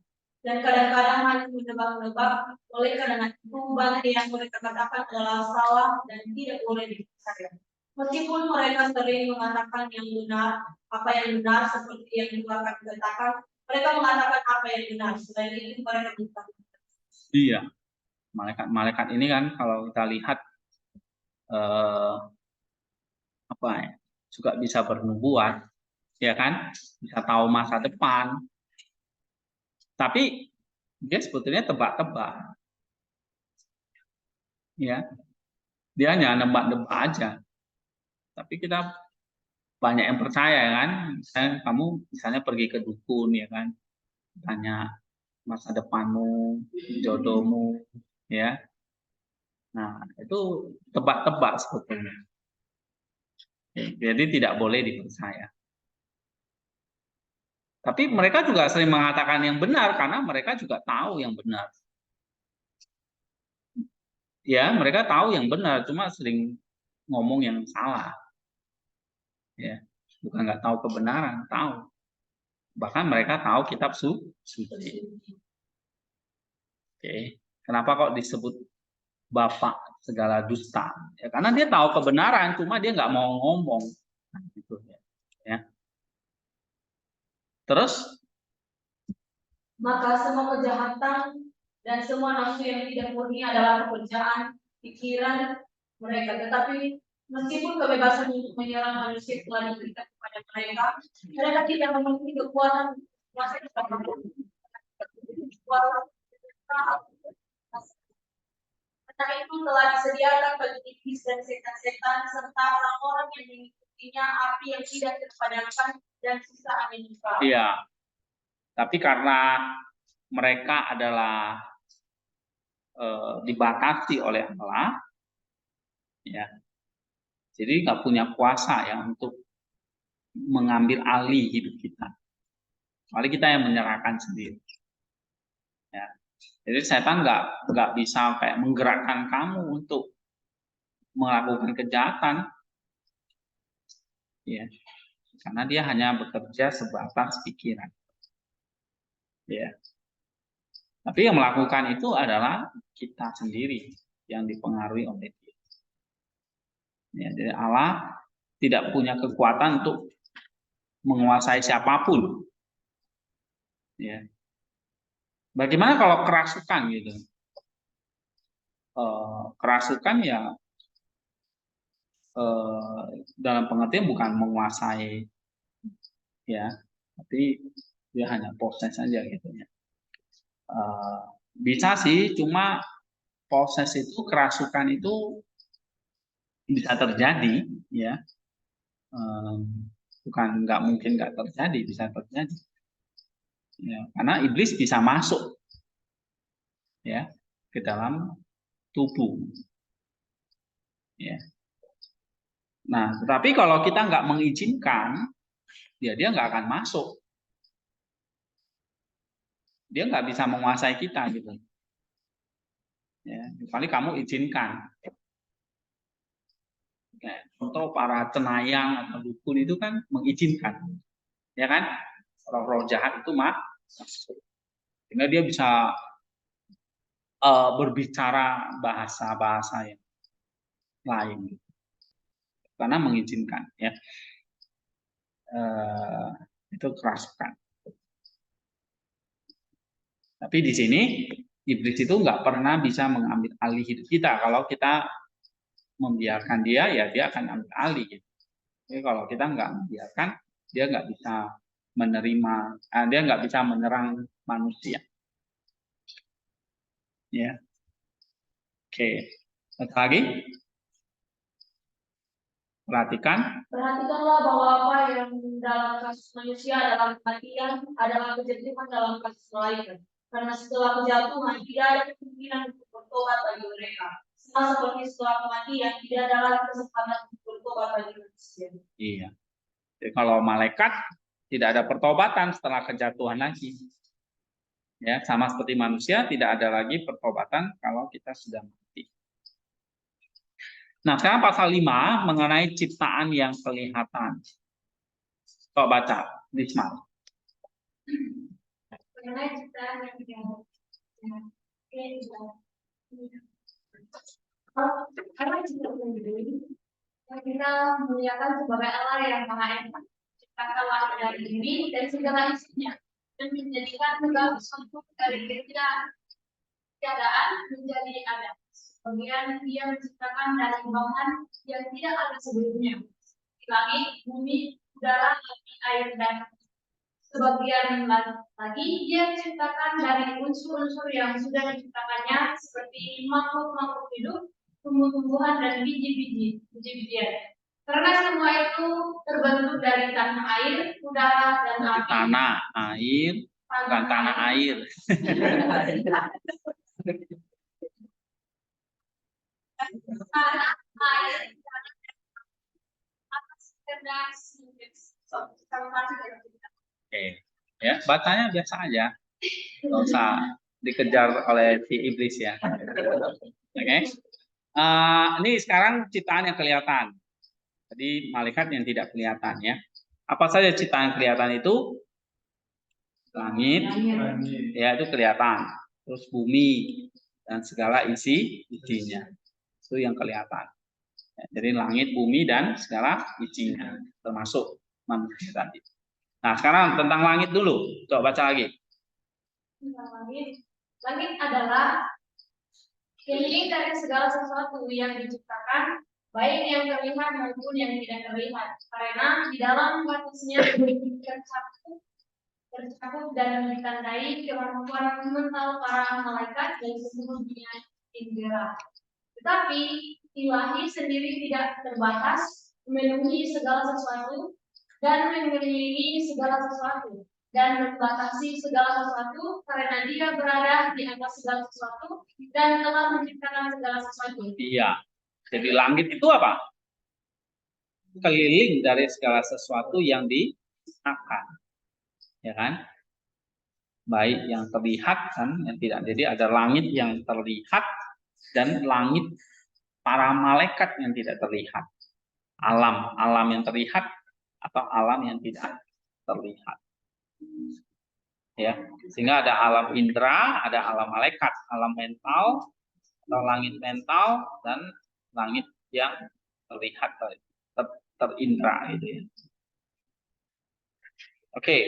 Speaker 4: Dan kadang-kadang hanya menebak-nebak. Oleh karena itu banyak yang mereka katakan adalah salah dan tidak boleh dipercaya. Meskipun mereka sering mengatakan yang benar, apa yang benar seperti yang Tuhan katakan, mereka mengatakan apa yang benar. Selain itu mereka minta.
Speaker 1: Iya. Malaikat ini kan kalau kita lihat apa ya, juga bisa bernubuat, ya kan, bisa tahu masa depan. Tapi dia sebetulnya tebak-tebak, ya. Dia hanya nebak-nebak aja. Tapi kita banyak yang percaya kan, misalnya kamu misalnya pergi ke dukun, ya kan, tanya masa depanmu, jodohmu, ya. Nah, itu tebak-tebak sebetulnya. Jadi tidak boleh dipercaya. Tapi mereka juga sering mengatakan yang benar karena mereka juga tahu yang benar. Ya, mereka tahu yang benar, cuma sering ngomong yang salah. Ya, bukan nggak tahu kebenaran, tahu. Bahkan mereka tahu kitab suci. Oke, kenapa kok disebut bapak segala dusta? Ya, karena dia tahu kebenaran, cuma dia nggak mau ngomong. Nah, gitu ya. Terus
Speaker 4: Maka semua kejahatan dan semua nafsu yang tidak murni adalah pekerjaan pikiran mereka. Tetapi meskipun kebebasan untuk menyerang manusia telah diberikan kepada mereka, mereka tidak memiliki kekuatan kuasa karena itu telah disediakan bagi iblis dan setan-setan serta orang-orang yang mengikutinya api yang tidak terpadamkan dan siksa angin juga.
Speaker 1: iya, tapi karena mereka adalah dibatasi oleh Allah, ya, jadi nggak punya kuasa ya untuk mengambil alih hidup kita. Kecuali kita yang menyerahkan sendiri. Ya. Jadi setan nggak bisa kayak menggerakkan kamu untuk melakukan kejahatan, ya, karena dia hanya bekerja sebatas pikiran. Ya. Tapi yang melakukan itu adalah kita sendiri yang dipengaruhi oleh dia. Ya, jadi Allah tidak punya kekuatan untuk menguasai siapapun. Ya. Bagaimana kalau kerasukan gitu? Kerasukan ya dalam pengertian bukan menguasai, ya, tapi dia hanya proses saja gitu ya. Bisa sih, cuma proses itu kerasukan itu bisa terjadi, ya. Bukan nggak mungkin nggak terjadi, bisa terjadi. Ya, karena iblis bisa masuk, ya, ke dalam tubuh. Ya. Nah, tetapi kalau kita nggak mengizinkan, ya dia nggak akan masuk. Dia nggak bisa menguasai kita gitu. Ya, kecuali kamu izinkan. Ya, contoh para cenayang atau dukun itu kan mengizinkan, ya kan? Roh-roh jahat itu masuk, sehingga dia bisa berbicara bahasa-bahasa yang lain, karena mengizinkan, ya. Itu kerasukan. Tapi di sini iblis itu nggak pernah bisa mengambil alih hidup kita. Kalau kita membiarkan dia, ya dia akan ambil alih. Gitu. Jadi kalau kita nggak membiarkan, dia nggak bisa menerima, dia nggak bisa menyerang manusia. Ya, oke. Satu lagi,
Speaker 4: Perhatikanlah bahwa apa yang dalam kasus manusia adalah kematian adalah kejatuhan dalam kasus malaikat. Karena setelah kejatuhan tidak ada kemungkinan untuk bertobat bagi mereka. Sama seperti setelah kematian tidak ada lagi kesempatan untuk bertobat bagi manusia.
Speaker 1: Iya. Jadi kalau malaikat tidak ada pertobatan setelah kejatuhan lagi. Ya, sama seperti manusia tidak ada lagi pertobatan kalau kita sudah mati. Nah, sekarang pasal 5 mengenai ciptaan yang kelihatan. Coba baca, Lisman.
Speaker 2: Mengenai ciptaan yang tidak karena kita sendiri yang kita muliakan sebagai Allah yang Maha Esa, ciptakanlah dari bumi dan segala isinya, dan menjadikan segala sesuatu dari kita keadaan menjadi ada. Sebagian dia menciptakan dari bahan yang tidak ada sebelumnya. Langit, bumi, udara, api, air, dan sebagian lagi dia ciptakan dari unsur-unsur yang sudah diciptakannya seperti makhluk-makhluk hidup, tumbuh-tumbuhan, dan biji-bijian. Karena semua itu terbentuk dari tanah air, udara, dan
Speaker 1: Dari
Speaker 2: api.
Speaker 1: tanah, air, bukan tanah air.
Speaker 2: Tanah air, atas kehendak
Speaker 1: Oke, ya bacanya biasa aja, nggak usah dikejar oleh si iblis ya. Oke, ini sekarang ciptaan yang kelihatan. Jadi malaikat yang tidak kelihatan ya. Apa saja ciptaan yang kelihatan itu? Langit, ya itu kelihatan. Terus bumi dan segala isinya itu yang kelihatan. Ya, jadi langit, bumi dan segala isinya termasuk manusia tadi. Nah sekarang tentang langit dulu, coba baca lagi.
Speaker 2: Langit adalah keliling dari segala sesuatu yang diciptakan, baik yang terlihat maupun yang tidak terlihat. Karena di dalam batasnya tercakup dan ditandai kemampuan mental para malaikat dan seluruh dunia indera. Tetapi ilahi sendiri tidak terbatas, memenuhi segala sesuatu dan mengelilingi segala sesuatu dan membatasi segala sesuatu karena dia berada di atas segala sesuatu dan telah menciptakan segala sesuatu.
Speaker 1: Iya. Jadi langit itu apa? Keliling dari segala sesuatu yang diciptakan. Ya kan? Baik yang terlihat kan, yang tidak. Jadi ada langit yang terlihat dan langit para malaikat yang tidak terlihat. Alam yang terlihat atau alam yang tidak terlihat. Ya, sehingga ada alam indera, ada alam malaikat, alam mental atau langit mental dan langit yang terlihat terindra gitu ya. Oke.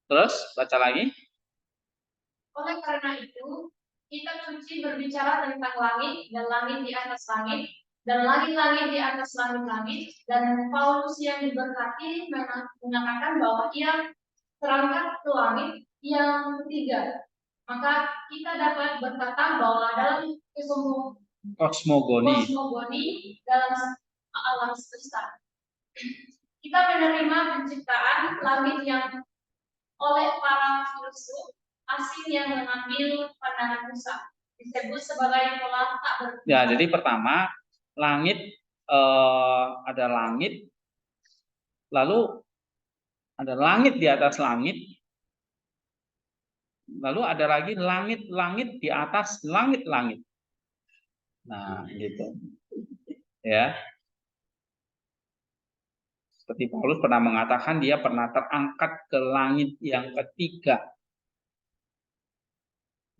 Speaker 1: Terus baca lagi.
Speaker 2: Oleh karena itu, kita suci berbicara tentang langit dan langit di atas langit dan langit-langit di atas langit-langit, dan Paulus yang diberkati mengatakan bahwa ia terangkat ke langit yang ketiga. Maka kita dapat berkata bahwa dalam
Speaker 1: Kosmogoni
Speaker 2: dalam alam semesta, kita menerima penciptaan langit yang oleh para filsuf asing yang mengambil pandangan Musa disebut sebagai pola tak berpindah.
Speaker 1: Ya, jadi pertama langit ada langit, lalu ada langit di atas langit, lalu ada lagi langit-langit di atas langit-langit. Nah, gitu. Ya. Seperti Paulus pernah mengatakan dia pernah terangkat ke langit yang ketiga.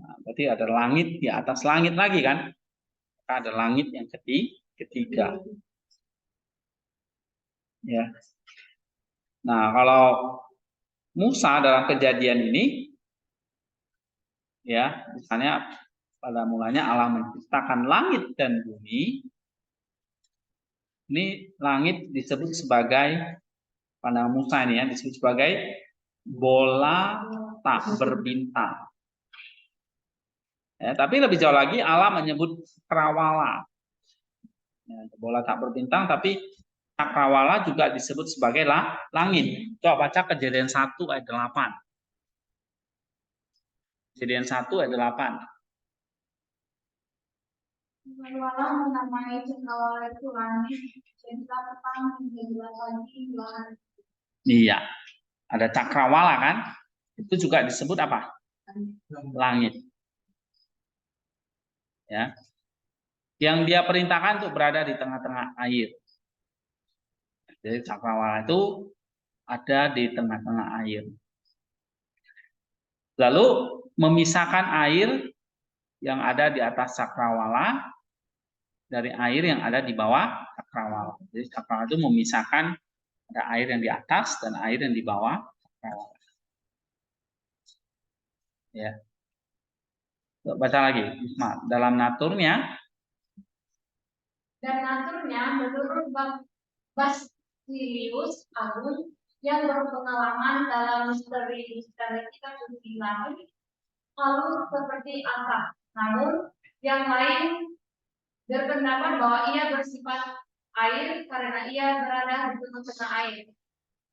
Speaker 1: Nah, berarti ada langit di atas langit lagi kan? Ada langit yang ketiga. Ya. Nah, kalau Musa dalam kejadian ini, ya, misalnya pada mulanya Allah menciptakan langit dan bumi. Ini langit disebut sebagai pada Musa ini ya, disebut sebagai bola tak berbintang. Ya, tapi lebih jauh lagi Allah menyebut cakrawala. Ya, bola tak berbintang, tapi cakrawala juga disebut sebagai langit. Coba baca Kejadian 1 ayat 8. Kejadian 1 ayat 8.
Speaker 2: Allah menamai cakrawala itu langit, dan petang menjadi lagi belahan.
Speaker 1: Iya, ada cakrawala kan? Itu juga disebut apa? Langit. Ya. Yang dia perintahkan untuk berada di tengah-tengah air. Jadi cakrawala itu ada di tengah-tengah air. Lalu memisahkan air yang ada di atas cakrawala dari air yang ada di bawah cakrawala. Jadi cakrawala itu memisahkan ada air yang di atas dan air yang di bawah cakrawala. Ya. Baca lagi, Isma. Dalam naturnya,
Speaker 4: Dan naturnya menurut Basilius Agung yang berpengalaman dalam misteri-misteri kitab suci langit, halus seperti asap. Namun yang lain berpendapat bahwa ia bersifat air karena ia berada di tengah-tengah air.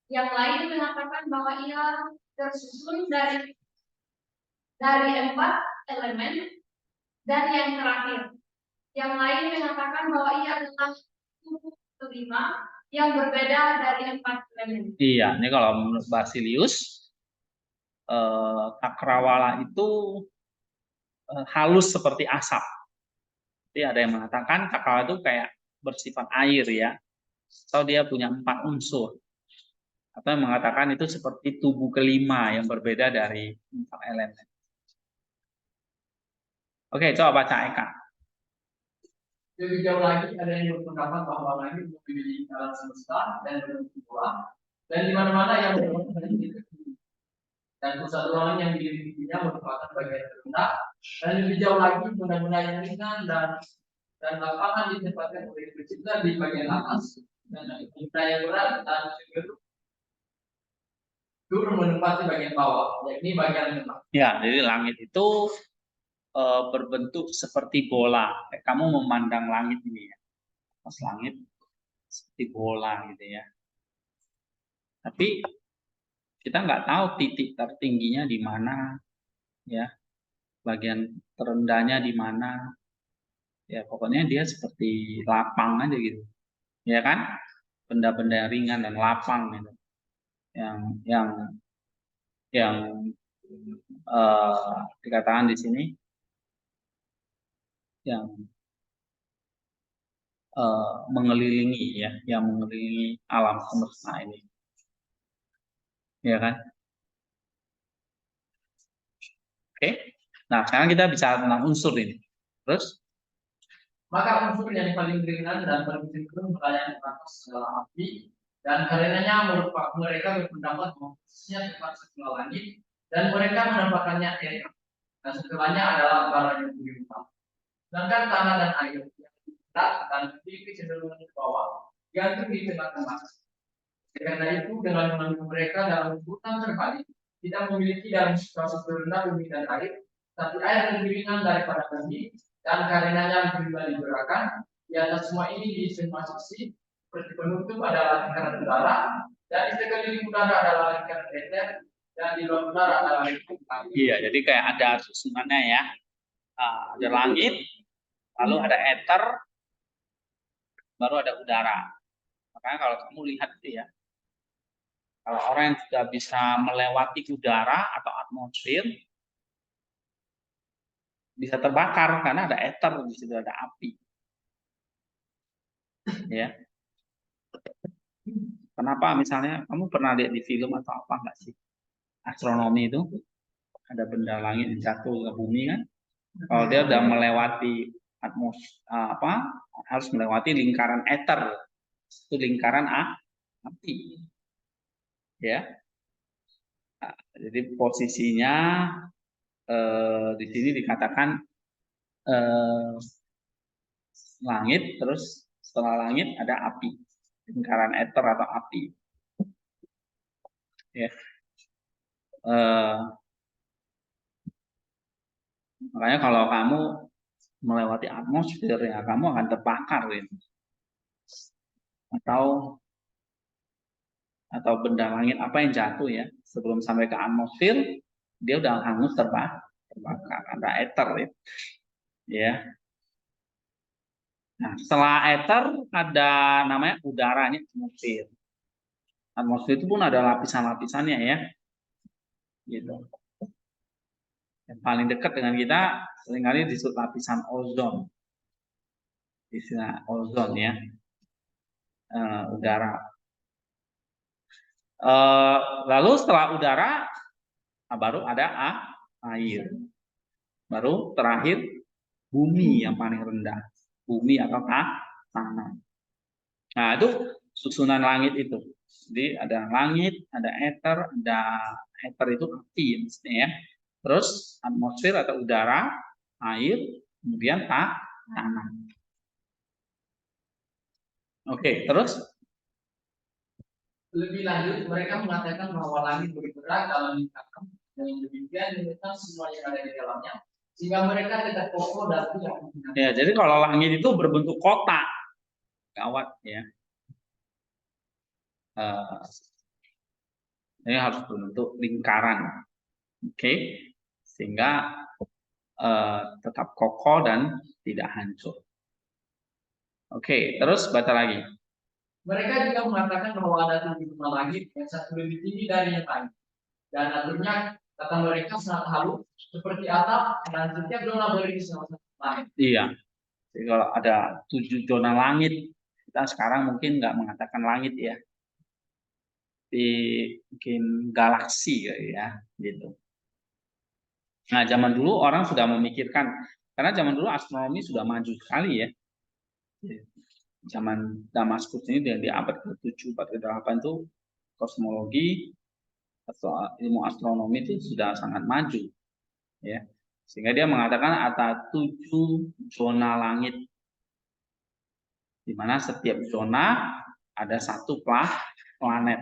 Speaker 4: Yang lain mengatakan bahwa ia tersusun dari 4 elemen, dan yang terakhir, yang lain mengatakan bahwa ia adalah tubuh kelima yang berbeda dari 4 elemen.
Speaker 1: iya, ini kalau menurut Basilius, cakrawala itu halus seperti asap. Jadi ada yang mengatakan cakrawala itu kayak bersifat air ya, atau dia punya 4 unsur. Atau yang mengatakan itu seperti tubuh kelima yang berbeda dari 4 elemen. Oke, coba baca Eka.
Speaker 3: Lebih jauh lagi ada yang berpendapat bahwa langit memiliki alam semesta dan bentuk bola, dan di mana-mana yang berbentuk dan pusat ruangan yang dimilikinya merupakan bagian terendah, dan lebih jauh lagi benda-benda yang ringan dan lapangan ditempatkan oleh pencipta di bagian atas, dan benda yang berat dan turun menempati bagian bawah, yakni bagian tengah.
Speaker 1: Ya, jadi langit itu berbentuk seperti bola. Kamu memandang langit ini ya, pas langit seperti bola gitu ya. Tapi kita nggak tahu titik tertingginya di mana, ya, bagian terendahnya di mana. Ya pokoknya dia seperti lapang aja gitu, ya kan? Benda-benda ringan dan lapang gitu, yang dikatakan di sini, yang mengelilingi ya, yang mengelilingi alam semesta ini, ya kan? Oke, nah sekarang kita bicara tentang unsur ini. Terus,
Speaker 3: maka unsur yang paling ringan dan paling cenderung melayani atas adalah api, dan karenanya mereka berpendapat bahwa posisinya tepat sebelah langit, dan mereka menampakkannya air, dan setelahnya adalah bara yang lebih utama. Sedangkan tanah dan air yang berat dan tinggi cenderung ke bawah, gantung di tengah-tengah. Karena itu dengan mengambil mereka dalam urutan terbalik, tidak memiliki dalam situasi terendah bumi dan air, tapi air lebih ringan daripada bumi, dan karenanya lebih mudah digerakkan. Di atas semua ini di semua sisi seperti penutup adalah lingkaran udara, dan di sekeliling udara adalah lingkaran eter, dan di luar udara adalah lingkaran air.
Speaker 1: iya, jadi kayak ada susunannya ya. Ada langit, lalu ada eter, baru ada udara. Makanya kalau kamu lihat itu ya, kalau orang yang sudah bisa melewati udara atau atmosfer, bisa terbakar karena ada ether, di situ ada api. Ya. Kenapa misalnya kamu pernah lihat di film atau apa enggak sih? Astronomi itu ada benda langit yang jatuh ke bumi kan? Kalau dia udah melewati harus melewati lingkaran ether, itu lingkaran api. Ya. Nah, jadi posisinya di sini dikatakan langit, terus setelah langit ada api, lingkaran ether atau api. Ya. Makanya kalau kamu melewati atmosfer ya kamu akan terbakar ini. Atau benda langit apa yang jatuh ya sebelum sampai ke atmosfer dia udah hangus terbakar, ada ether ya. Nah setelah ether ada namanya udaranya atmosfer. Atmosfer itu pun ada lapisan-lapisannya ya, gitu. Yang paling dekat dengan kita seringkali disebut lapisan ozon, istilah ozon ya, udara. Lalu setelah udara baru ada air, baru terakhir bumi yang paling rendah, bumi atau tanah. Nah itu susunan langit itu. Jadi ada langit, ada ether itu api maksudnya ya. Terus atmosfer atau udara, air, kemudian tanah. Oke, terus
Speaker 3: Lebih lanjut, mereka mengatakan bahwa langit bergerak dalam lingkaran dan demikian menetap semua yang ada di dalamnya, sehingga mereka tetap kokoh dan tidak mungkin.
Speaker 1: ya, jadi kalau langit itu berbentuk kotak, gawat ya. Ini harus berbentuk lingkaran, oke, sehingga tetap kokoh dan tidak hancur. Oke, terus baca lagi.
Speaker 3: Mereka juga mengatakan bahwa ada 7 zona langit yang satu lebih tinggi dari yang lain. Dan akhirnya kata mereka sangat halus seperti atap dan setiap zona berisi salah satu langit.
Speaker 1: Iya. Jadi kalau ada 7 zona langit, kita sekarang mungkin nggak mengatakan langit ya. Mungkin galaksi ya, gitu. Nah, zaman dulu orang sudah memikirkan, karena zaman dulu astronomi sudah maju sekali ya. Zaman Damaskus ini di abad ke-7, abad ke-8 itu kosmologi atau ilmu astronomi itu sudah sangat maju ya, sehingga dia mengatakan ada 7 zona langit, di mana setiap zona ada satu planet.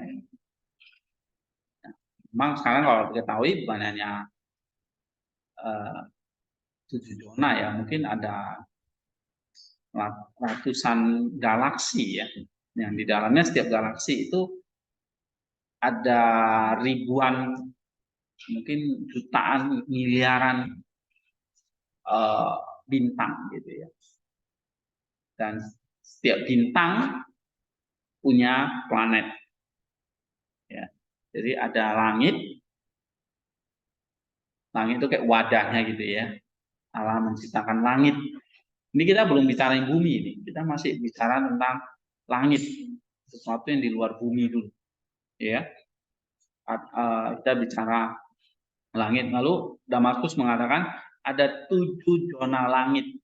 Speaker 1: Nah, memang sekarang kalau diketahui bukan hanya 7 zona ya, mungkin ada ratusan galaksi ya, yang di dalamnya setiap galaksi itu ada ribuan, mungkin jutaan, miliaran bintang gitu ya. Dan setiap bintang punya planet. Ya. Jadi ada langit. Langit itu kayak wadahnya gitu ya. Allah menciptakan langit. Ini kita belum bicara bumi ini. Kita masih bicara tentang langit, sesuatu yang di luar bumi dulu. Ya. Kita bicara langit. Lalu Damaskus mengatakan ada 7 zona langit.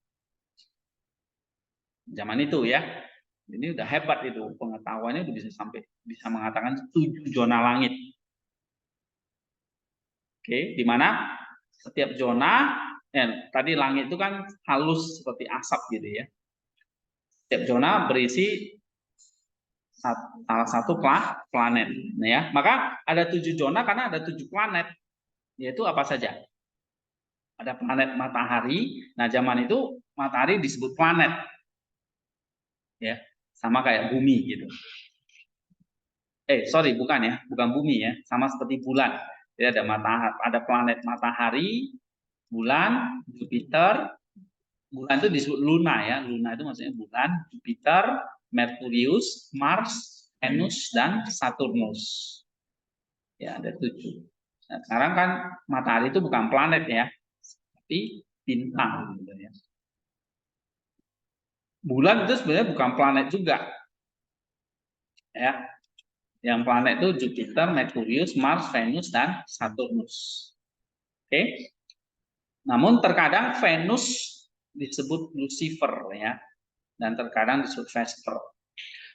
Speaker 1: Zaman itu ya. Ini udah hebat itu, pengetahuannya udah bisa mengatakan 7 zona langit. Oke, di mana setiap zona, tadi langit itu kan halus seperti asap gitu ya. Setiap zona berisi salah satu planet, ya. Maka ada 7 zona karena ada 7 planet, yaitu apa saja? Ada planet matahari. Nah, zaman itu matahari disebut planet, ya, sama kayak bumi gitu. Sorry, bukan ya, bukan bumi ya, sama seperti bulan. Jadi ada matahari, ada planet matahari, bulan, Jupiter. Bulan itu disebut Luna ya, Luna itu maksudnya bulan, Jupiter, Merkurius, Mars, Venus, dan Saturnus. Ya, ada 7. Nah, sekarang kan matahari itu bukan planet ya, tapi bintang gitu ya. Bulan itu sebenarnya bukan planet juga. Ya. Yang planet itu Jupiter, Merkurius, Mars, Venus, dan Saturnus. Oke. Namun terkadang Venus disebut Lucifer ya, dan terkadang disebut Vesper.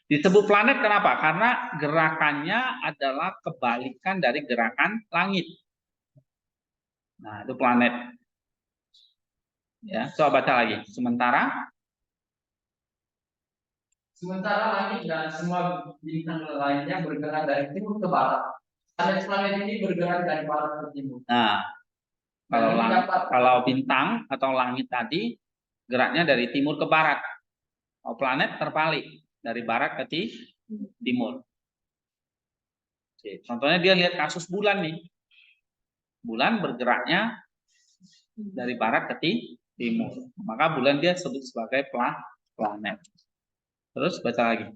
Speaker 1: Disebut planet kenapa? Karena gerakannya adalah kebalikan dari gerakan langit. Nah, itu planet. Ya, coba baca lagi. Sementara
Speaker 3: langit dan semua bintang lainnya bergerak dari timur ke barat. Planet-planet ini bergerak dari barat ke timur.
Speaker 1: Nah, kalau bintang atau langit tadi geraknya dari timur ke barat. Kalau planet terbalik dari barat ke timur. Oke, contohnya dia lihat kasus bulan nih. Bulan bergeraknya dari barat ke timur. Maka bulan dia sebut sebagai planet. Terus baca lagi.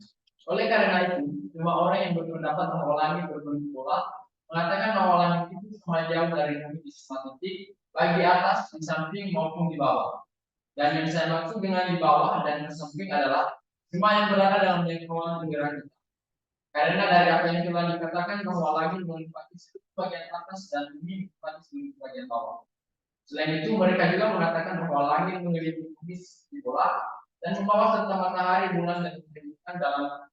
Speaker 3: Oleh karena itu, semua orang yang berpendapat bahwa langit berbentuk bola mengatakan bahwa langit itu sama jauh dari bumi di semua titik, baik di atas, di samping maupun di bawah. Dan yang saya maksud dengan di bawah dan di samping adalah semua yang berada dalam jangkauan negara kita. Karena dari apa yang telah dikatakan bahwa langit meliputi seluruh bagian atas dan bumi meliputi seluruh bagian bawah. Selain itu, mereka juga mengatakan bahwa langit mengelilingi bumi di bola dan membawa serta matahari, bulan, dan kehidupan dalam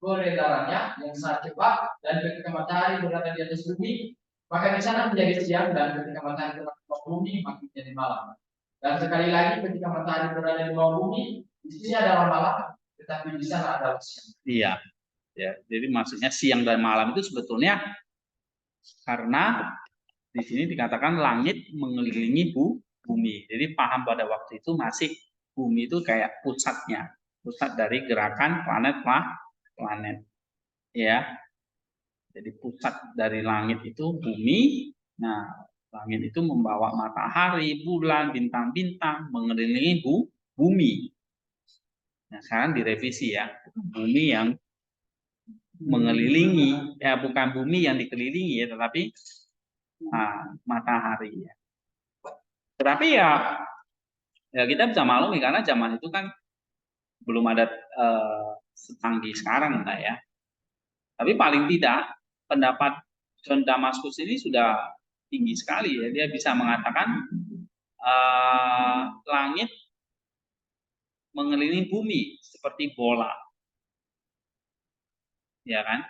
Speaker 3: peredarannya yang sangat cepat. Dan ketika matahari berada di atas bumi,
Speaker 5: Maka di sana menjadi siang, dan ketika matahari berada di bawah bumi maka menjadi malam. Dan sekali lagi ketika matahari berada di bawah bumi, di sini adalah malam, tetapi di sana adalah siang.
Speaker 1: Iya, ya. Jadi maksudnya siang dan malam itu sebetulnya karena di sini dikatakan langit mengelilingi bumi. Jadi paham pada waktu itu masih bumi itu kayak pusatnya, pusat dari gerakan planet. Ya. Jadi pusat dari langit itu bumi. Nah, langit itu membawa matahari, bulan, bintang-bintang mengelilingi bumi. Nah, sekarang direvisi ya, bumi yang mengelilingi, ya bukan bumi yang dikelilingi ya, tetapi matahari ya. Tetapi ya kita bisa maklumi karena zaman itu kan belum ada secanggih sekarang enggak ya. Tapi paling tidak pendapat John Damaskus ini sudah tinggi sekali ya. Dia bisa mengatakan langit mengelilingi bumi seperti bola. Ya kan?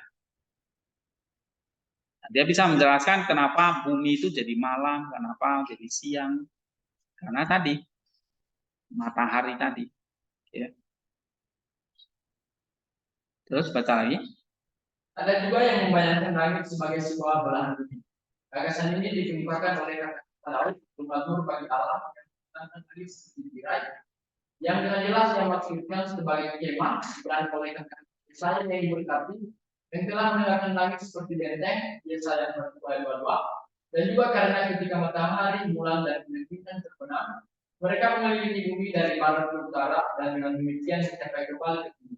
Speaker 1: Dia bisa menjelaskan kenapa bumi itu jadi malam, kenapa jadi siang. Karena tadi matahari tadi. Ya. Terus baca lagi.
Speaker 5: Ada juga yang membayangkan langit sebagai sebuah belahan bumi. Gagasan ini dikemukakan oleh kata laut, Nur bagi Allah yang tadi seperti tirai. Yang dengan jelas yang maksudnya sebagai kemah dan oleh kata saya yang berkati yang telah menegakkan langit seperti benteng, Yesaya 22, dan juga karena ketika matahari, bulan dan bintang terbenam, mereka mengelilingi bumi dari barat ke utara dan dengan demikian mencapai kembali ke bumi.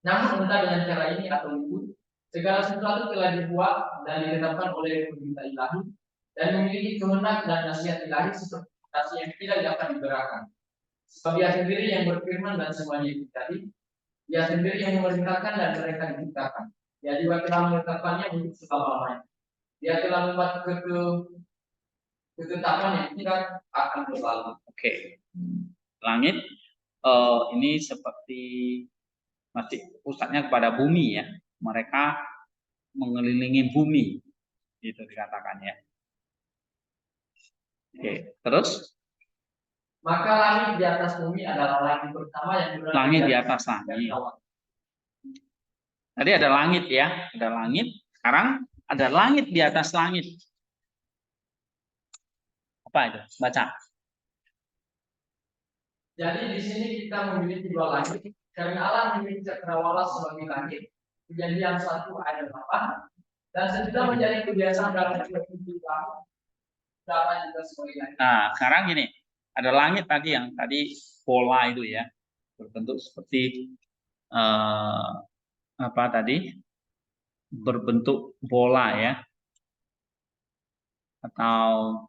Speaker 5: Namun entah dengan cara ini atau itu, segala sesuatu telah dibuat dan ditetapkan oleh pemerintah ilahi dan memiliki kewenangan dan nasihat ilahi seperti nasihat yang tidak dapat digerakkan. Sebab Dia sendiri yang berfirman dan semuanya itu tadi, Dia sendiri yang memerintahkan dan mereka diciptakan. Dia juga telah menetapkannya untuk selama-lamanya. Dia telah membuat ketetapan yang tidak akan berlalu.
Speaker 1: Oke. Langit ini seperti masih pusatnya kepada bumi ya. Mereka mengelilingi bumi, itu dikatakan ya. Oke, terus?
Speaker 5: Maka langit di atas bumi adalah langit pertama yang berada
Speaker 1: langit di atas langit. Tadi ada langit ya, ada langit. Sekarang ada langit di atas langit. Apa itu? Baca.
Speaker 5: Jadi di sini kita memiliki dua langit. Karena Allah memiliki cakrawala sebagai langit. Kejadian 1 ayat 8. Dan sesudah menjadi kebiasaan dalam hidup dapat juga sebagai langit.
Speaker 1: Nah, sekarang gini, ada langit tadi yang tadi pola itu ya, berbentuk seperti apa tadi? Berbentuk bola ya, atau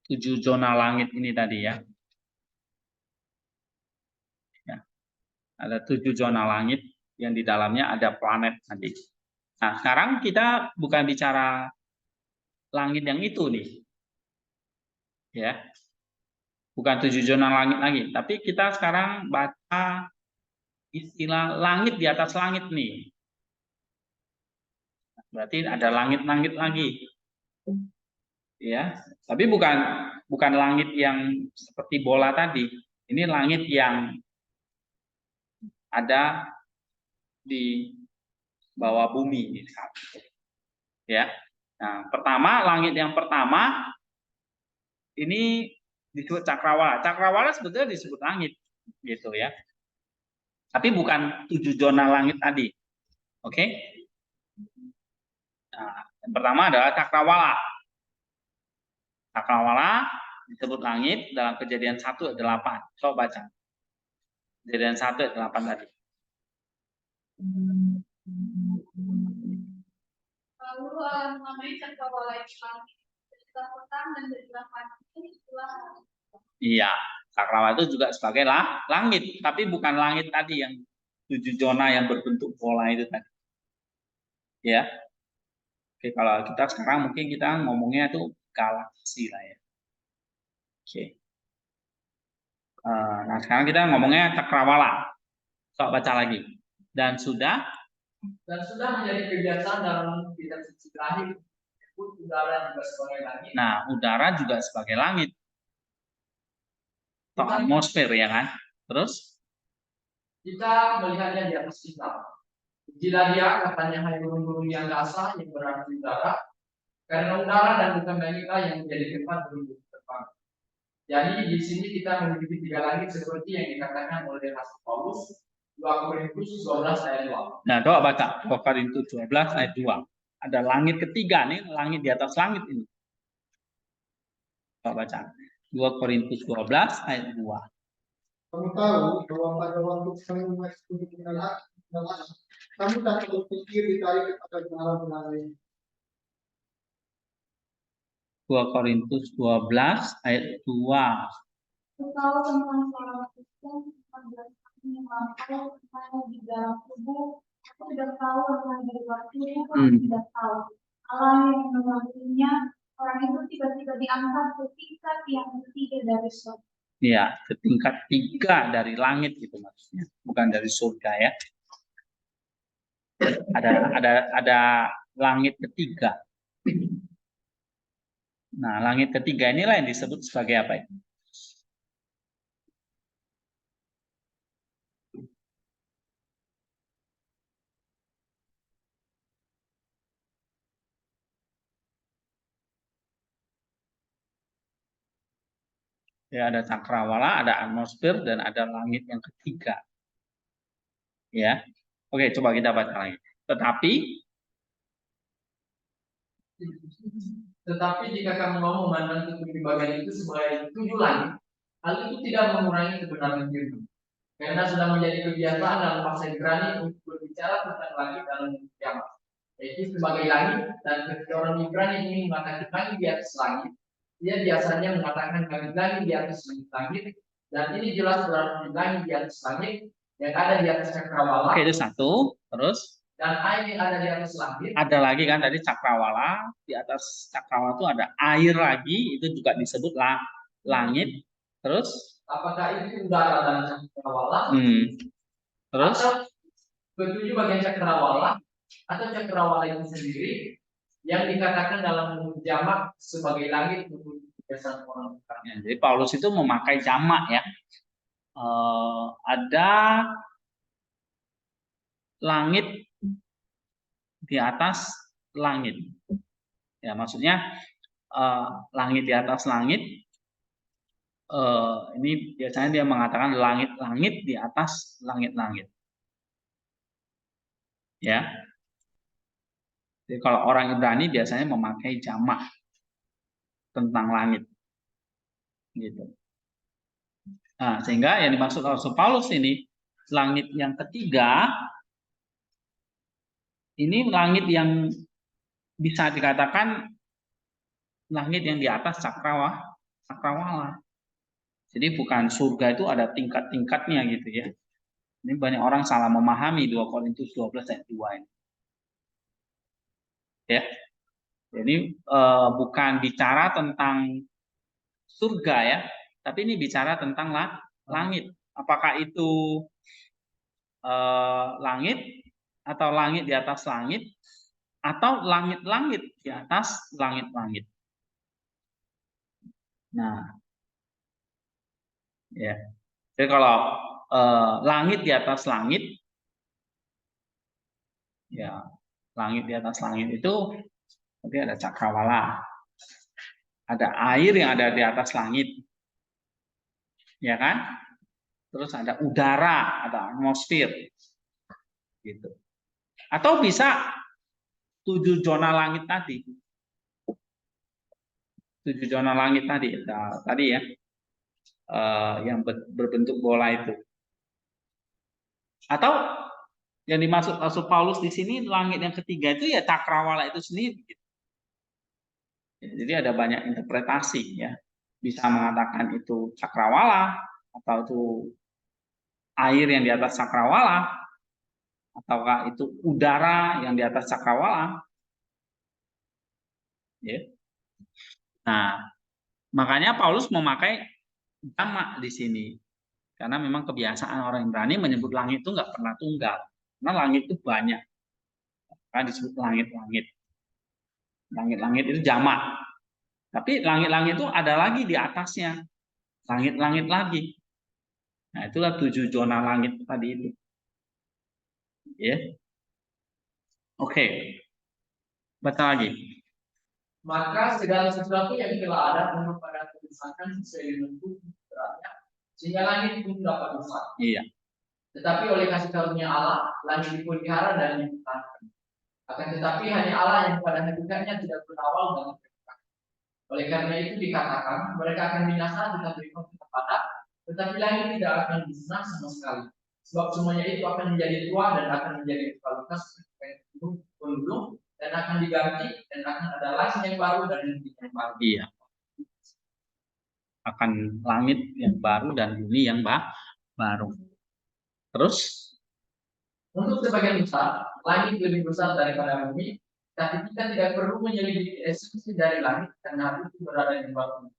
Speaker 1: 7 zona langit ini tadi ya. Ada 7 zona langit yang di dalamnya ada planet tadi. Nah, sekarang kita bukan bicara langit yang itu nih. Ya. Bukan 7 zona langit lagi, tapi kita sekarang baca istilah langit di atas langit nih. Berarti ada langit-langit lagi. Ya, tapi bukan langit yang seperti bola tadi. Ini langit yang ada di bawah bumi. Ya. Nah, langit yang pertama ini disebut cakrawala. Cakrawala sebetulnya disebut langit, gitu ya. Tapi bukan 7 zona langit tadi. Oke? Nah, yang pertama adalah cakrawala. Cakrawala disebut langit dalam Kejadian 1 ayat 8. Coba baca. Kejadian 1 ayat 8 tadi.
Speaker 2: Lalu Allah menamai cakrawala itu langit, jadilah petang dan jadilah pagi, itulah hari.
Speaker 1: Iya, cakrawala itu juga sebagai langit, tapi bukan langit tadi yang 7 zona yang berbentuk bola itu tadi. Ya. Oke, kalau kita sekarang mungkin kita ngomongnya itu galaksi lah ya. Oke. Nah, sekarang kita ngomongnya cakrawala. Coba baca lagi. Dan sudah
Speaker 5: Dan sudah menjadi kebiasaan dalam kitab suci Ibrani menyebut udara juga sebagai langit.
Speaker 1: Nah, udara juga sebagai langit. Atau atmosfer ya kan. Terus
Speaker 5: Kita melihatnya di atas kitab. Jila dia katanya hai burung-burung yang kasar yang berarti udara, karena udara dan bukan langitlah yang menjadi tempat burung terbang. Jadi di sini kita memiliki 3 langit seperti yang dikatakan oleh Rasul Paulus 2 Korintus 12 ayat 2.
Speaker 1: nah, coba baca 2 Korintus 12 ayat 2. Ada langit ketiga nih, langit di atas langit ini. Coba baca 2 Korintus 12 ayat 2.
Speaker 3: Kamu tahu bahwa pada waktu kami mengeksekusi kebenaran, kamu tak berpikir ditarik kepada kebenaran lain.
Speaker 1: 2 Korintus 12 ayat 2.
Speaker 2: Aku tahu tentang seorang Kristen 14 tahun yang lampau tentang di dalam tubuh. Aku tidak tahu tentang di luar tubuh. Aku tidak tahu. Allah yang memanggilnya, orang itu tiba-tiba diangkat ke tingkat yang ketiga dari surga.
Speaker 1: Ya, ke tingkat 3 dari langit gitu maksudnya, bukan dari surga ya. Ada langit ketiga. Nah, langit ketiga inilah yang disebut sebagai apa itu? Ya, ada cakrawala, ada atmosfer, dan ada langit yang ketiga. Ya, oke, coba kita baca lagi.
Speaker 5: Tetapi jika kamu mau memandang ketujuh bagian itu sebagai 7 langit, hal itu tidak mengurangi kebenaran firman. Karena sudah menjadi kebiasaan dalam bahasa Ibrani untuk berbicara tentang langit dalam kiamat, yaitu sebagai langit. Dan ketika orang Ibrani ini mengatakan langit di atas langit, dia biasanya mengatakan langit di atas langit, dan ini jelas berarti langit di atas langit yang ada di atas cakrawala.
Speaker 1: Oke, itu satu. Terus
Speaker 5: dan air yang ada di atas langit.
Speaker 1: Ada lagi kan tadi cakrawala, di atas cakrawala itu ada air lagi, itu juga disebut langit. Terus
Speaker 5: apakah itu udara dan cakrawala?
Speaker 1: Terus
Speaker 5: atau ketujuh bagian cakrawala atau cakrawala itu sendiri yang dikatakan dalam jamak sebagai langit untuk kebiasaan orang.
Speaker 1: Ya, jadi Paulus itu memakai jamak ya. Ada langit di atas langit. Ya, maksudnya langit di atas langit. Ini biasanya dia mengatakan langit-langit di atas langit-langit. Ya. Jadi kalau orang Ibrani biasanya memakai jamak tentang langit. Gitu. Nah, sehingga yang dimaksud Rasul Paulus ini langit yang ketiga ini langit yang bisa dikatakan langit yang di atas cakrawala. Jadi bukan surga itu ada tingkat-tingkatnya gitu ya. Ini banyak orang salah memahami 2 Korintus 12 ayat 2 ini. Ya. Jadi bukan bicara tentang surga ya, tapi ini bicara tentang langit. Apakah itu langit atau langit di atas langit atau langit-langit di atas langit-langit. Nah, ya. Jadi kalau langit di atas langit, ya langit di atas langit itu berarti ada cakrawala, ada air yang ada di atas langit, ya kan? Terus ada udara, ada atmosfer, gitu. Atau bisa 7 zona langit tadi. 7 zona langit tadi, tadi ya, yang berbentuk bola itu. Atau yang dimaksud Rasul Paulus di sini langit yang ketiga itu ya cakrawala itu sendiri. Ya, jadi ada banyak interpretasi ya. Bisa mengatakan itu cakrawala atau itu air yang di atas cakrawala ataukah itu udara yang di atas cakrawala. Ya. Nah, makanya Paulus memakai jamak di sini. Karena memang kebiasaan orang Ibrani menyebut langit itu nggak pernah tunggal. Karena langit itu banyak. Maka disebut langit-langit. Langit-langit itu jamak. Tapi langit-langit itu ada lagi di atasnya. Langit-langit lagi. Nah, itulah 7 zona langit tadi itu. Ya. Oke. Baca lagi.
Speaker 5: Maka segala sesuatu yang telah ada menurut pada kerusakan sesuai dengan beratnya, sehingga langit pun dapat rusak.
Speaker 1: Iya.
Speaker 5: Tetapi oleh kasih karunia Allah, langit dipelihara dan dipertahankan. Akan tetapi hanya Allah yang pada hakikatnya tidak berawal dan berkekal. Oleh karena itu dikatakan, mereka akan binasa tetapi tetap ada, tetapi langit tidak akan musnah sama sekali. Sebab semuanya itu akan menjadi tua dan akan menjadi kualitas penduduk dan akan diganti dan akan ada langit yang baru dan bumi yang baru.
Speaker 1: Iya. Akan langit yang baru dan bumi yang baru. Terus
Speaker 5: untuk sebagian besar, langit lebih besar daripada bumi, tapi kita tidak perlu menyelidiki esensi dari langit karena itu berada di bawah.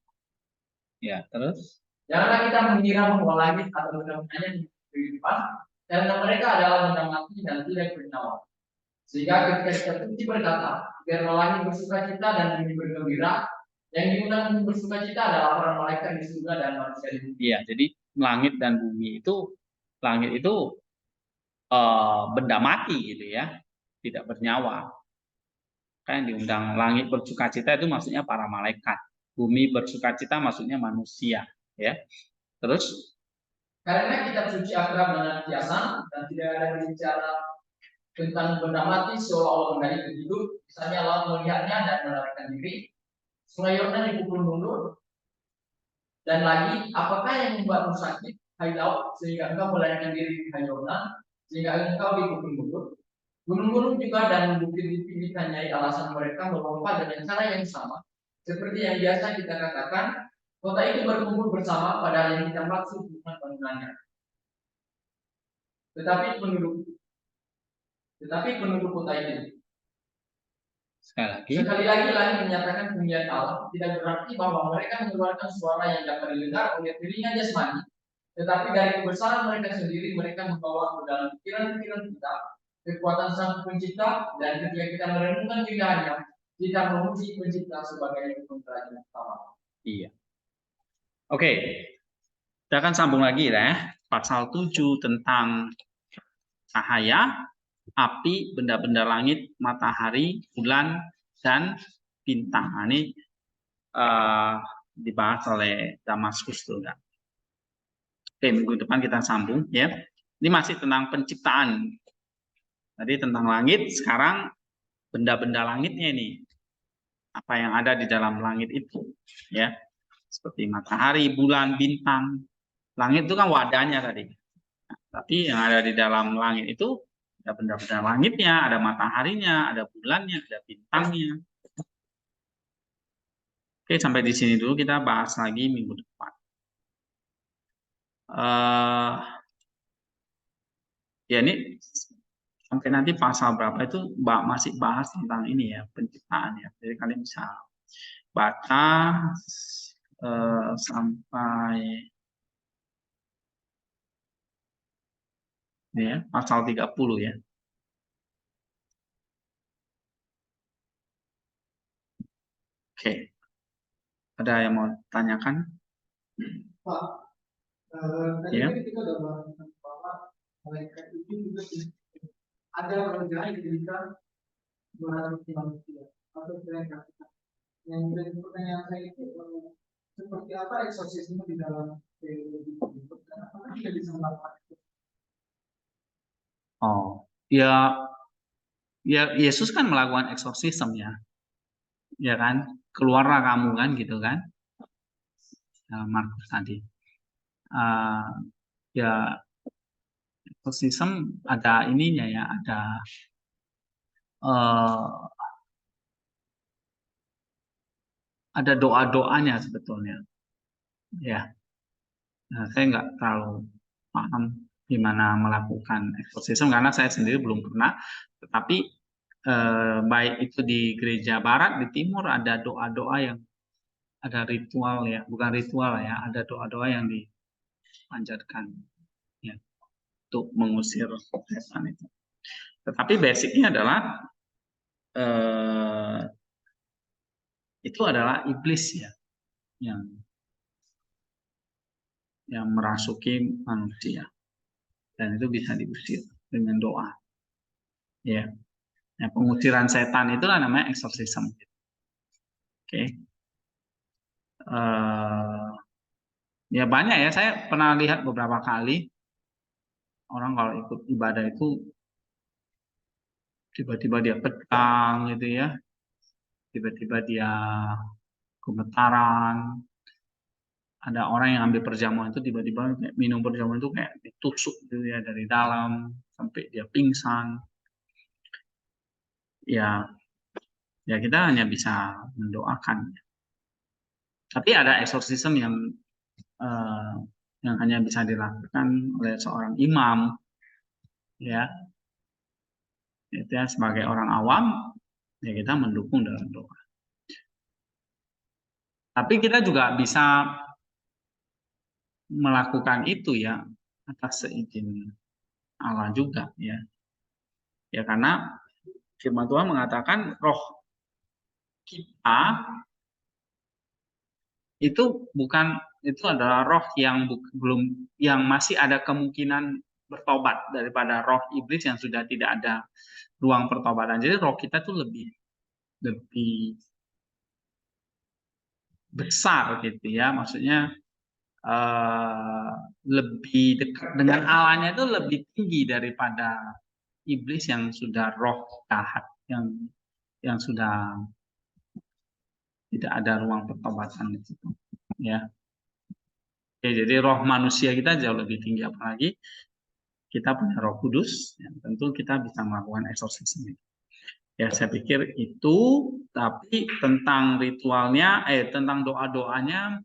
Speaker 1: ya, terus
Speaker 5: Janganlah kita mengira bahwa langit atau benda-bendanya di kehidupan, karena mereka adalah benda mati dan tidak bernyawa. Sehingga ketika kita suci berkata, biarlah langit bersukacita dan bumi bergembira, yang diundang bersukacita adalah para malaikat di surga dan manusia di bumi.
Speaker 1: Iya, jadi langit dan bumi itu, langit itu benda mati gitu ya, tidak bernyawa. Kan diundang langit bersukacita itu maksudnya para malaikat, bumi bersukacita maksudnya manusia, ya. Terus
Speaker 5: Karena kitab suci akrab dengan kiasan dan tidak ada bicara tentang benda mati seolah-olah menjadi hidup, misalnya laut melihatnya dan melarikan diri, sungai Yordan dipukul mundur, dan lagi, apakah yang membuatmu sakit, hai laut, sehingga engkau melarikan diri, hai Yordan, sehingga engkau dipukul mundur? Gunung-gunung juga dan bukit dipilih hanya alasan mereka melompat dengan cara yang sama, seperti yang biasa kita katakan, kota itu berkumpul bersama padahal yang kita maksud bukan bangunannya. Tetapi penduduk kota itu. Sekali lagi langit menyatakan kemuliaan Allah, tidak berarti bahwa mereka mengeluarkan suara yang dapat didengar oleh telinga jasmani, tetapi dari kebesaran mereka sendiri mereka membawa ke dalam pikiran-pikiran kita kekuatan Sang Pencipta, dan ketika kita merenungkan tingkahnya, kita memuji Pencipta sebagai pengrajin utama.
Speaker 1: Iya. Oke. Kita akan sambung lagi ya. Pasal 7 tentang cahaya, api, benda-benda langit, matahari, bulan, dan bintang. Nah, ini dibahas oleh Damaskus juga. Oke, minggu depan kita sambung ya. Ini masih tentang penciptaan. Tadi tentang langit, sekarang benda-benda langitnya ini. Apa yang ada di dalam langit itu, ya. Seperti matahari, bulan, bintang. Langit itu kan wadahnya tadi. Nah, tapi yang ada di dalam langit itu ada benda-benda langitnya, ada mataharinya, ada bulannya, ada bintangnya. Oke, sampai di sini dulu, kita bahas lagi minggu depan. Ya ini sampai nanti pasal berapa itu masih bahas tentang ini ya, penciptaan ya. Jadi kalian bisa baca sampai ya, pasal 30 ya. Oke. Ada yang mau tanyakan?
Speaker 3: Pak, tadi
Speaker 1: Ya.
Speaker 3: kita sudah bahas bahwa malaikat itu juga ada pekerjaan ketika menghadapi manusia atau mereka. Yang menjadi pertanyaan saya itu seperti apa eksorsisme di dalam teologi itu dan apakah tidak bisa melakukan itu?
Speaker 1: Oh, ya Yesus kan melakukan eksorsisme ya kan, keluarlah kamu kan gitu kan, Markus tadi. Ya eksorsisme ada ininya ya, ada doa-doanya sebetulnya ya. Nah, saya nggak terlalu paham gimana melakukan eksorsisme karena saya sendiri belum pernah, tetapi baik itu di gereja barat, di timur ada doa-doa yang ada ritual ya, bukan ritual ya, ada doa-doa yang dipanjatkan ya untuk mengusir setan itu. Tetapi basicnya adalah itu adalah iblis ya, yang merasuki manusia, dan itu bisa diusir dengan doa. Ya, pengusiran setan itulah namanya eksorsisme. Oke. Ya banyak ya, saya pernah lihat beberapa kali orang kalau ikut ibadah itu tiba-tiba dia pedang gitu ya, tiba-tiba dia gemetaran. Ada orang yang ambil perjamuan itu tiba-tiba minum perjamuan itu kayak ditusuk gitu ya dari dalam sampai dia pingsan. Ya kita hanya bisa mendoakan. Tapi ada eksorsisme yang hanya bisa dilakukan oleh seorang imam, ya. Itu ya, sebagai orang awam, ya kita mendukung dalam doa. Tapi kita juga bisa melakukan itu ya atas seizin Allah juga ya. Ya karena firman Tuhan mengatakan roh kita itu adalah roh yang masih ada kemungkinan bertobat daripada roh iblis yang sudah tidak ada ruang pertobatan. Jadi roh kita tuh lebih besar gitu ya, maksudnya lebih dekat dengan Allahnya itu lebih tinggi daripada iblis yang sudah roh jahat yang sudah tidak ada ruang pertobatan di situ ya. Oke, jadi roh manusia kita jauh lebih tinggi, apalagi kita punya Roh Kudus, ya, tentu kita bisa melakukan eksorsisme. Ya, saya pikir itu. Tapi tentang ritualnya, tentang doa-doanya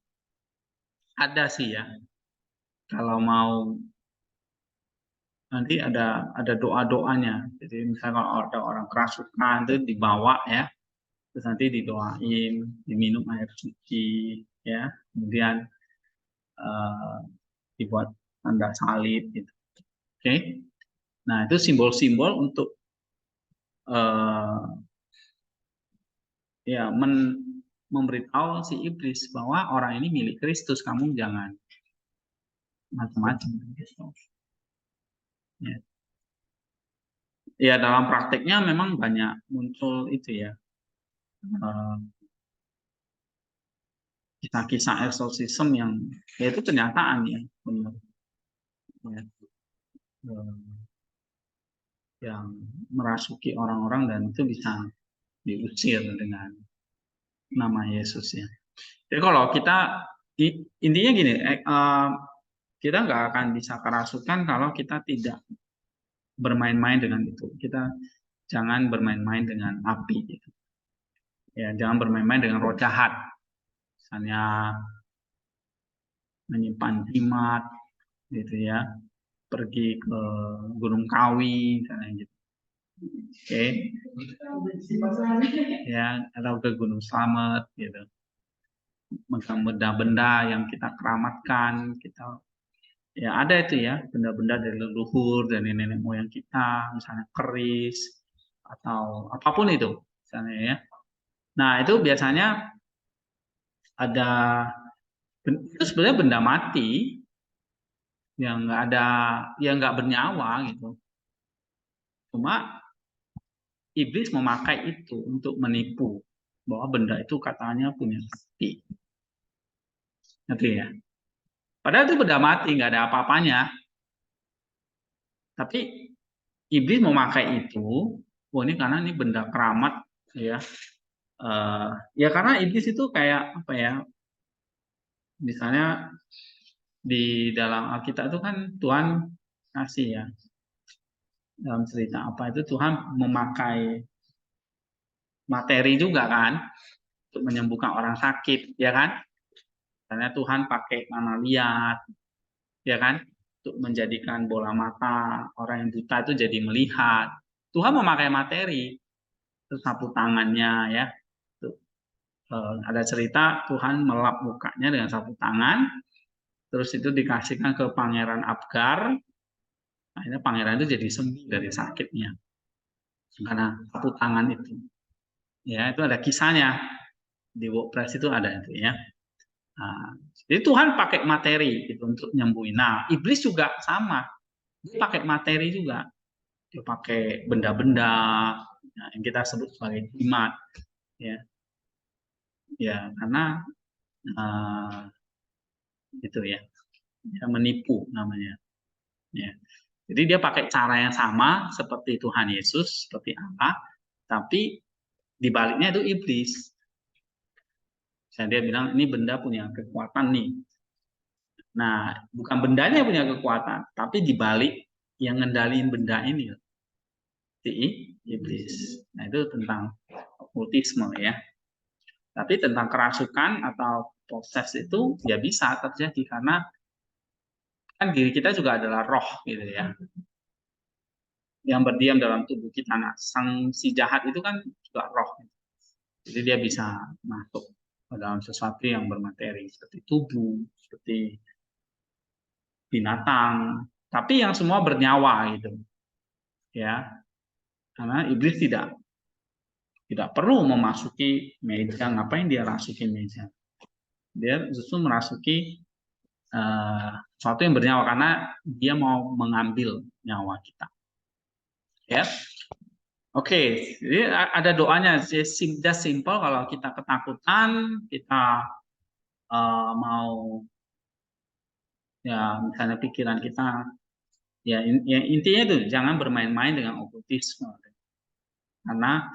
Speaker 1: ada sih ya. Kalau mau nanti ada doa-doanya. Jadi misalnya kalau ada orang kerasukan itu dibawa ya, terus nanti didoain, diminum air suci, ya, kemudian dibuat tanda salib gitu. Oke. Nah, itu simbol-simbol untuk ya memberitahu si iblis bahwa orang ini milik Kristus, kamu jangan macam-macam. Ya dalam prakteknya memang banyak muncul itu ya, kisah-kisah eksorsisme yang ya itu kenyataan ya, benar ya, yang merasuki orang-orang dan itu bisa diusir dengan nama Yesus ya. Jadi kalau kita intinya gini, kita nggak akan bisa kerasukan kalau kita tidak bermain-main dengan itu. Kita jangan bermain-main dengan api gitu. Ya, jangan bermain-main dengan roh jahat. Misalnya menyimpan jimat gitu ya. Pergi ke Gunung Kawi misalnya gitu. Oke. Ya, atau ke Gunung Slamet gitu. Megang benda-benda yang kita keramatkan, kita ya ada itu ya, benda-benda dari leluhur dan nenek moyang kita, misalnya keris atau apapun itu misalnya ya. Nah, itu biasanya ada, itu sebenarnya benda mati yang nggak bernyawa gitu. Cuma iblis memakai itu untuk menipu bahwa benda itu katanya punya sakti. Ngerti ya? Padahal itu benda mati, nggak ada apa-apanya. Tapi iblis memakai itu, ini karena ini benda keramat ya. Ya karena iblis itu kayak apa ya? Misalnya di dalam Alkitab itu kan Tuhan kasih ya, dalam cerita apa itu Tuhan memakai materi juga kan untuk menyembuhkan orang sakit, ya kan? Karena Tuhan pakai mana lihat, ya kan? Untuk menjadikan bola mata orang yang buta itu jadi melihat. Tuhan memakai materi, terus sapu tangannya ya. Ada cerita Tuhan melap mukanya dengan sapu tangan, terus itu dikasihkan ke Pangeran Abgar. Akhirnya pangeran itu jadi sembuh dari sakitnya karena sapu tangan itu. Ya, itu ada kisahnya di WordPress itu ada itu ya. Nah, jadi Tuhan pakai materi gitu untuk nyembuhin. Nah, iblis juga sama, dia pakai materi juga, dia pakai benda-benda yang kita sebut sebagai jimat, ya, ya karena itu ya, dia menipu namanya. Ya. Jadi dia pakai cara yang sama seperti Tuhan Yesus, seperti Allah, tapi dibaliknya itu iblis. Dia bilang ini benda punya kekuatan nih. Nah, bukan bendanya yang punya kekuatan, tapi dibalik yang ngendaliin benda ini, si iblis. Nah, itu tentang okultisme ya. Tapi tentang kerasukan atau proses itu ya bisa terjadi karena kan diri kita juga adalah roh gitu ya, yang berdiam dalam tubuh kita. Nah, si jahat itu kan juga roh. Jadi dia bisa masuk ke dalam sesuatu yang bermateri seperti tubuh, seperti binatang, tapi yang semua bernyawa gitu. Ya, karena iblis tidak perlu memasuki meja. Ngapain dia rasuki meja? Dia justru merasuki sesuatu yang bernyawa karena dia mau mengambil nyawa kita. Ya, oke. Jadi ada doanya. Just simple. Kalau kita ketakutan, kita mau ya misalnya pikiran kita ya intinya itu jangan bermain-main dengan okultisme karena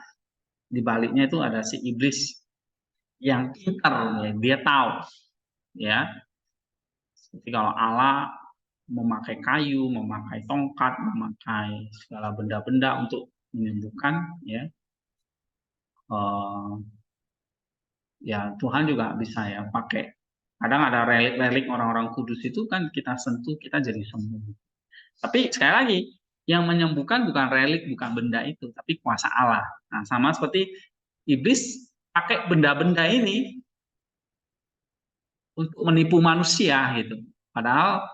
Speaker 1: di baliknya itu ada si iblis yang pintar ya, dia tahu ya. Seperti kalau Allah memakai kayu, memakai tongkat, memakai segala benda-benda untuk menyembuhkan ya. Ya Tuhan juga bisa ya pakai. Kadang ada relik-relik orang-orang kudus itu kan kita sentuh kita jadi sembuh. Tapi sekali lagi yang menyembuhkan bukan relik, bukan benda itu, tapi kuasa Allah. Nah, sama seperti iblis pakai benda-benda ini untuk menipu manusia gitu. Padahal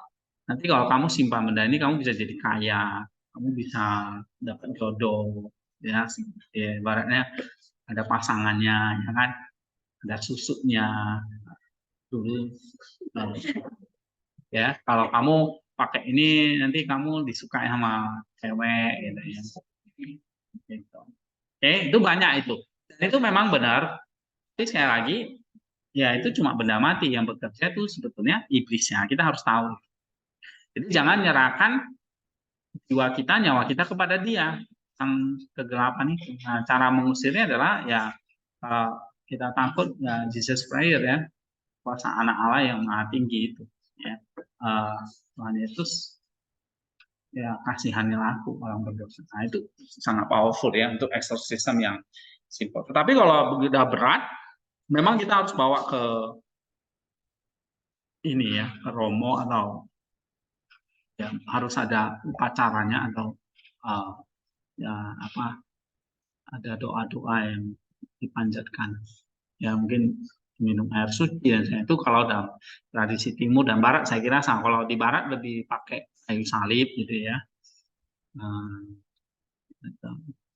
Speaker 1: nanti kalau kamu simpan benda ini kamu bisa jadi kaya, kamu bisa dapat jodoh, ya, ibaratnya ada pasangannya, ya kan, ada susuknya dulu, ya. Kalau kamu pakai ini nanti kamu disukai sama cewek, gitu ya. Gitu. Oke, itu banyak itu. Dan itu memang benar. Tapi sekali lagi, ya itu cuma benda mati yang bekerja itu sebetulnya iblisnya. Kita harus tahu. Jadi jangan nyerahkan jiwa kita, nyawa kita kepada dia, sang kegelapan itu. Nah, cara mengusirnya adalah ya kita takut ya Jesus Prayer ya, kuasa anak Allah yang maha tinggi itu. Ya. Tuhan Yesus ya kasihanilah aku orang berdosa. Nah, itu sangat powerful ya untuk eksorsisme yang simple. Tetapi kalau sudah berat, memang kita harus bawa ke ini ya, ke Romo atau ya harus ada upacaranya atau ya apa ada doa-doa yang dipanjatkan. Ya mungkin minum air suci dan saya itu kalau dalam tradisi timur dan barat saya kira sama. Kalau di barat lebih pakai kayu salib gitu ya.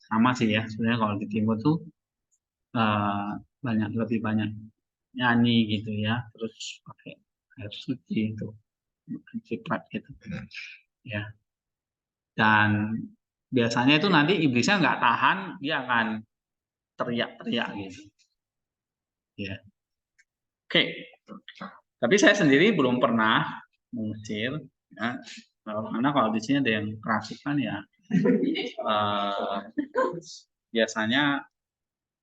Speaker 1: Sama sih ya sebenarnya kalau di timur tuh lebih banyak nyanyi gitu ya, terus pakai air suci itu ciprat gitu ya. Dan biasanya itu nanti iblisnya nggak tahan, dia akan teriak-teriak gitu ya. Oke, tapi saya sendiri belum pernah mengusir ya. Karena kalau di sini ada yang kerasukan ya biasanya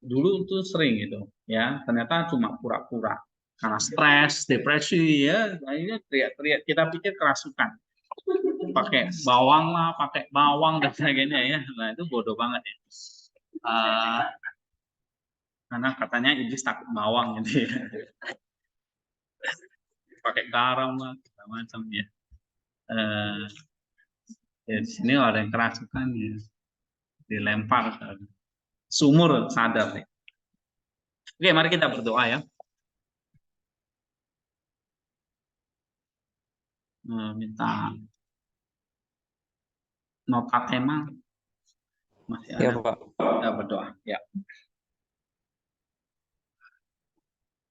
Speaker 1: dulu tuh sering gitu ya, ternyata cuma pura-pura karena stres, depresi ya, akhirnya teriak-teriak, kita pikir kerasukan, pakai bawang lah, pakai bawang dan sebagainya ya. Nah itu bodoh banget ya, karena katanya iblis takut bawang gitu ya, pakai garam lah segala macam ya. Ya di sini ada yang kerasukan ya dilempar ke sumur sadar nih. Oke, mari kita berdoa ya. Minta nota tema masih ada.
Speaker 6: Ya, Pak.
Speaker 1: Kita berdoa ya.